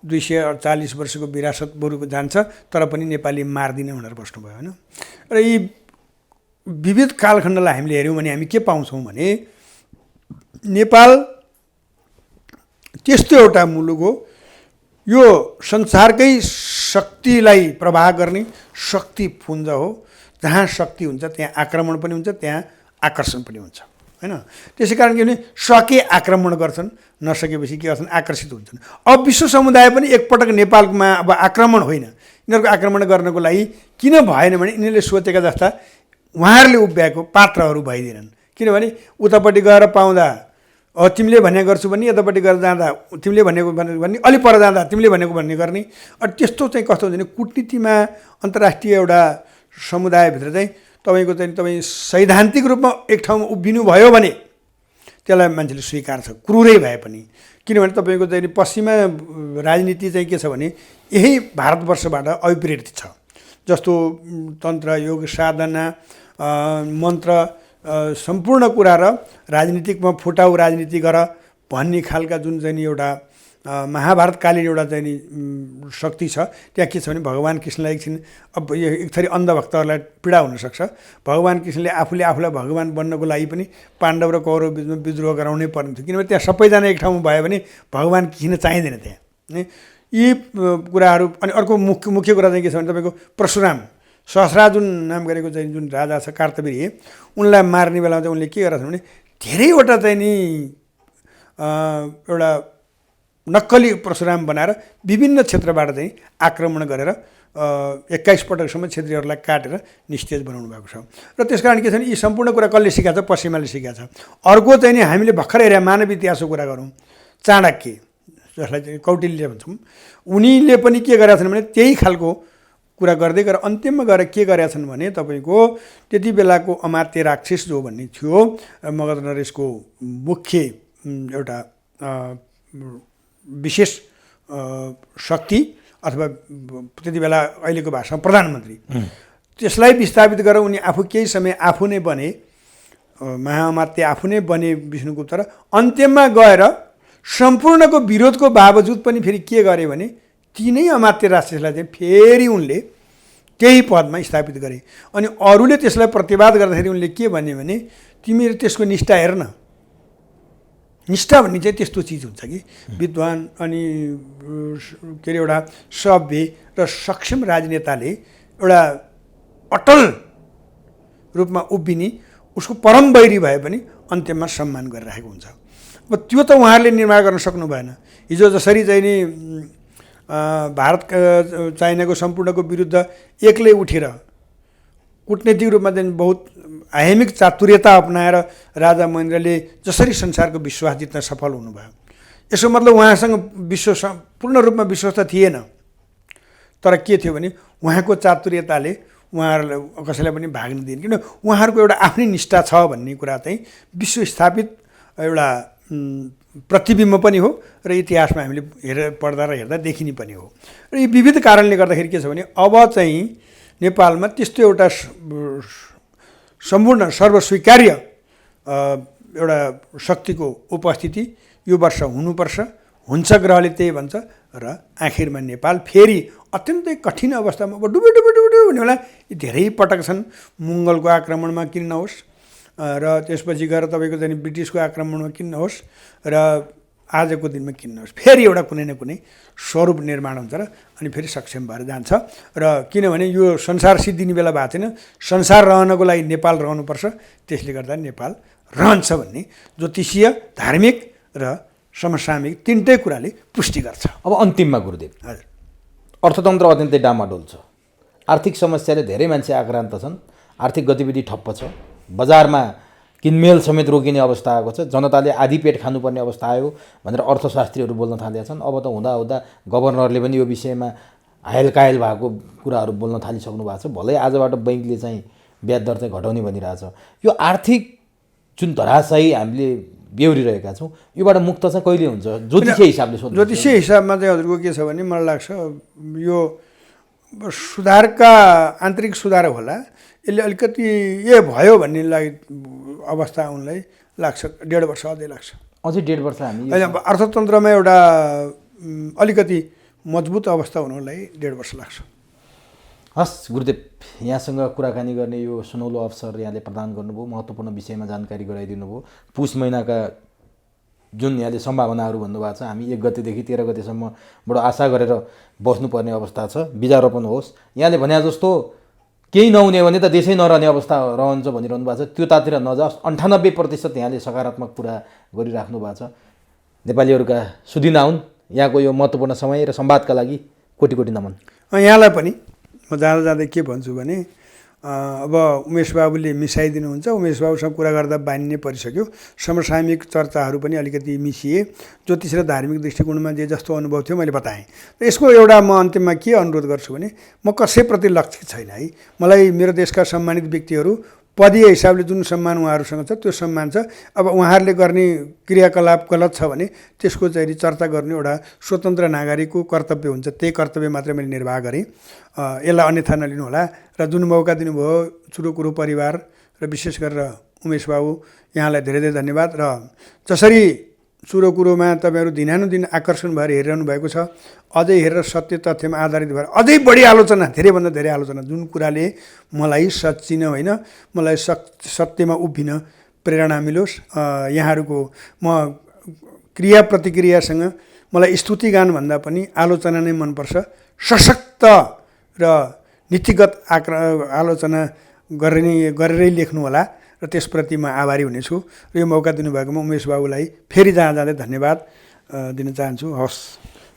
240 वर्षको विरासत बरुको जान्छ तर पनि नेपाली मार्दिन भनेर बस्नुभयो हैन। र यी विविध कालखण्डलाई हामीले हेऱ्यौँ भने हामी के पाउँछौँ भने नेपाल त्यस्तो एउटा मुलुक हो, यो संसारकै शक्तिलाई प्रवाह गर्ने शक्ति पुञ्ज हो। जहाँ शक्ति हुन्छ त्यहाँ आक्रमण पनि हुन्छ, त्यहाँ आकर्षण पनि हुन्छ हैन। त्यसै कारण के भने सके आक्रमण गर्छन्, नसकेपछि के गर्छन् आकर्षित हुन्छन्। अब विश्व समुदाय पनि एकपटक नेपालमा अब आक्रमण होइन, यिनीहरूको आक्रमण गर्नको लागि किन भएन भने यिनीहरूले सोचेका जस्ता उहाँहरूले उभ्याएको पात्रहरू भइदिएनन्। किनभने उतापट्टि गएर पाउँदा तिमीले भने गर्छु भन्ने, यतापट्टि गएर जाँदा तिमीले भनेको भन्ने, अलि पर जाँदा तिमीले भनेको भन्ने गर्ने। अनि त्यस्तो चाहिँ कस्तो हुन्छ भने कुटनीतिमा अन्तर्राष्ट्रिय एउटा समुदायभित्र चाहिँ तपाईको चाहिँ तपाईँ सैद्धान्तिक रूपमा एक ठाउँमा उभिनु भयो भने त्यसलाई मान्छेले स्वीकार्छ क्रूरै भए पनि। किनभने तपाईँको चाहिँ पश्चिमा राजनीति चाहिँ के छ भने यही भारतवर्षबाट अभिप्रेरित छ। जस्तो तन्त्र, योग, साधना, मन्त्र, सम्पूर्ण कुरा र राजनीतिकमा फुटाउ राजनीति गर भन्ने खालका जुन चाहिँ एउटा महाभारतकालीन एउटा चाहिँ नि शक्ति छ। त्यहाँ के छ भने भगवान् कृष्णलाई एकछिन अब एक थरी अन्धभक्तहरूलाई पीडा हुनसक्छ। भगवान् कृष्णले आफूले आफूलाई भगवान् बन्नको लागि पनि पाण्डव र कौरव बिचमा विद्रोह गराउनै पर्ने थियो। किनभने त्यहाँ सबैजना एक ठाउँमा भयो भने भगवान् कृष्ण चाहिँदैन त्यहाँ। यी कुराहरू। अनि अर्को मुख्य कुरा चाहिँ के छ भने तपाईँको परशुराम सहस्रार्जुन नाम गरेको चाहिँ जुन राजा छ कार्तवीर्य, उनलाई मार्ने बेलामा चाहिँ उनले के गरेका छन् भने धेरैवटा चाहिँ नि एउटा नक्कली परशुराम बनाएर विभिन्न क्षेत्रबाट चाहिँ आक्रमण गरेर 21 पटकसम्म क्षेत्रीहरूलाई काटेर निस्तेज बनाउनु भएको छ। र त्यसकारण के छ भने यी सम्पूर्ण कुरा कसले सिकाएको छ? पश्चिमाले सिकाएको छ। अर्को चाहिँ नि हामीले भर्खर हेरे मानव इतिहासको कुरा गरौँ, चाणक्य जसलाई चाहिँ कौटिल्य भन्छौँ, उनीले पनि के गरेका छन् भने त्यही खालको कुरा गर्दै गएर अन्त्यमा गएर के गरेका छन् भने तपाईँको त्यति बेलाको अमात्य राक्षस जो भन्ने थियो मगध नरेशको मुख्य एउटा विशेष शक्ति अथवा त्यति बेला अहिलेको भाषामा प्रधानमन्त्री, त्यसलाई विस्थापित गरेर उनी आफू केही समय आफू नै बने, महाअमात्य आफू नै बने विष्णुगुप्त, र अन्त्यमा गएर सम्पूर्णको विरोधको बावजुद पनि फेरि के गरे भने तिनै अमात्य राक्षसलाई चाहिँ फेरि उनले त्यही पदमा स्थापित गरे। अनि अरूले त्यसलाई प्रतिवाद गर्दाखेरि उनले के भने भने तिमीहरू त्यसको निष्ठा हेर न। निष्ठा भन्ने चाहिँ त्यस्तो चिज हुन्छ कि विद्वान अनि के अरे एउटा सभ्य र सक्षम राजनेताले एउटा अटल रूपमा उभिने उसको परम वैरी भए पनि अन्त्यमा सम्मान गरिरहेको हुन्छ। अब त्यो त उहाँहरूले निर्माण गर्न सक्नु भएन। हिजो जसरी चाहिँ नि भारत चाइनाको सम्पूर्णको विरुद्ध एक्लै उठेर कूटनीतिक रूपमा चाहिँ बहुत आयामिक चातुर्यता अपनाएर राजा महेन्द्रले जसरी संसारको विश्वास जित्न सफल हुनुभयो, यसो मतलब उहाँसँग विश्व पूर्ण रूपमा विश्वास त थिएन, तर के थियो भने उहाँको चातुर्यताले उहाँहरूलाई कसैलाई पनि भाग्न दिएन। किन उहाँहरूको एउटा आफ्नै निष्ठा छ भन्ने कुरा चाहिँ विश्व स्थापित एउटा प्रतिबिम्ब पनि हो र इतिहासमा हामीले पढ्दा र हेर्दा देखिने पनि हो। र यी विविध कारणले गर्दाखेरि के छ भने अब चाहिँ नेपालमा त्यस्तो एउटा सम्पूर्ण सर्वस्वीकार्य एउटा शक्तिको उपस्थिति यो वर्ष हुनुपर्छ, हुन्छ, ग्रहले त्यही भन्छ। र आखिरमा नेपाल फेरि अत्यन्तै कठिन अवस्थामा अब डुबे डुबे डुबे डुबे हुने बेला धेरै पटक छन्। मुङ्गलको आक्रमणमा किन नहोस् र त्यसपछि गएर तपाईँको चाहिँ ब्रिटिसको आक्रमणमा किन नहोस् र आजको दिनमा किन नहोस्, फेरि एउटा कुनै न कुनै स्वरूप निर्माण हुन्छ र अनि फेरि सक्षम भएर जान्छ। र किनभने यो संसार सिद्धिने बेला भएको छैन, संसार रहनको लागि नेपाल रहनुपर्छ, त्यसले गर्दा नेपाल रहन्छ भन्ने ज्योतिषीय, धार्मिक र समसामयिक तिनटै कुराले पुष्टि गर्छ। अब अन्तिममा गुरुदेव, हजुर, अर्थतन्त्र अत्यन्तै डामाडोल छ, आर्थिक समस्याले धेरै मान्छे आक्रान्त छन्, आर्थिक गतिविधि ठप्प छ, बजारमा किनमेल समेत रोकिने अवस्था आएको छ, जनताले आधी पेट खानुपर्ने अवस्था आयो भनेर अर्थशास्त्रीहरू बोल्न थालेका छन्। अब त हुँदा हुँदा गभर्नरले पनि यो विषयमा हायलकायल भएको कुराहरू बोल्न थालिसक्नु भएको छ। भलै आजबाट बैङ्कले चाहिँ ब्याज दर चाहिँ घटाउने भनिरहेछ। यो आर्थिक जुन धराशायी हामीले बेहोरिरहेका छौँ, योबाट मुक्त चाहिँ कहिले हुन्छ ज्योतिषीय हिसाबले सोध्नु? ज्योतिषीय हिसाबमा चाहिँ हजुरको के छ भने मलाई लाग्छ यो सुधारका आन्तरिक सुधार होला, यसले अलिकति भयो भन्ने अवस्था उनलाई लाग्छ 1.5 वर्ष अझै लाग्छ। अझै 1.5 वर्ष हामी होइन, अर्थतन्त्रमा एउटा अलिकति मजबुत अवस्था हुनलाई 1.5 वर्ष लाग्छ। हस् गुरुदेव, यहाँसँग कुराकानी गर्ने यो सुनौलो अवसर यहाँले प्रदान गर्नुभयो, महत्त्वपूर्ण विषयमा जानकारी गराइदिनु भयो। पुष महिनाका जुन यहाँले सम्भावनाहरू भन्नुभएको छ, हामी 1 गतेदेखि 13 गतेसम्म बडो आशा गरेर बस्नुपर्ने अवस्था छ। बिजारोपण होस्, यहाँले भने जस्तो केही नहुने भने त देशै नरहने अवस्था रहन्छ भनिरहनु भएको छ, त्यो तातिर नजाओस्। 98% यहाँले सकारात्मक कुरा गरिराख्नु भएको छ। नेपालीहरूका सुदिन आउन्। यहाँको यो महत्त्वपूर्ण समय र संवादका लागि कोटी कोटी नमन। यहाँलाई पनि म जाँदा जाँदै के भन्छु भने अब उमेश बाबुले मिसाइदिनुहुन्छ, उमेश बाबुसँग कुरा गर्दा बानी नै परिसक्यो। समसामयिक चर्चाहरू पनि अलिकति मिसिए, ज्योतिष र धार्मिक दृष्टिकोणमा जे जस्तो अनुभव थियो मैले बताएँ। र यसको एउटा म अन्तिममा के अनुरोध गर्छु भने म कसैप्रति लक्षित छैन है। मलाई मेरो देशका सम्मानित व्यक्तिहरू पदीय हिसाबले जुन सम्मान उहाँहरूसँग छ त्यो सम्मान छ। अब उहाँहरूले गर्ने क्रियाकलाप गलत छ भने त्यसको चाहिँ चर्चा गर्नु एउटा स्वतन्त्र नागरिकको कर्तव्य हुन्छ। त्यही कर्तव्य मात्रै मैले निर्वाह गरेँ, यसलाई अन्यथा नलिनु होला। र जुन मौका दिनुभयो चुरोकुरो परिवार र विशेष गरेर उमेश बाबु, यहाँलाई धेरै धेरै धन्यवाद। र जसरी चुरोकुरोमा तपाईँहरू दिनानुदिन आकर्षण भएर हेरिरहनु भएको छ, अझै हेरेर सत्य तथ्यमा आधारित भएर अझै बढी आलोचना, धेरैभन्दा धेरै आलोचना, जुन कुराले मलाई सच्चिन होइन, मलाई सत्यमा उभिन प्रेरणा मिलोस्। यहाँहरूको म क्रिया प्रतिक्रियासँग मलाई स्तुतिगान भन्दा पनि आलोचना नै मनपर्छ। सशक्त र नीतिगत आलोचना गरेरै लेख्नु होला र त्यसप्रति म आभारी हुनेछु। र यो मौका दिनुभएकोमा उमेश बाबुलाई फेरि जाँदै धन्यवाद दिन चाहन्छु। हवस्,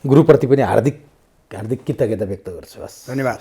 गुरुप्रति पनि हार्दिक कृतज्ञता व्यक्त गर्छु। हस्, धन्यवाद।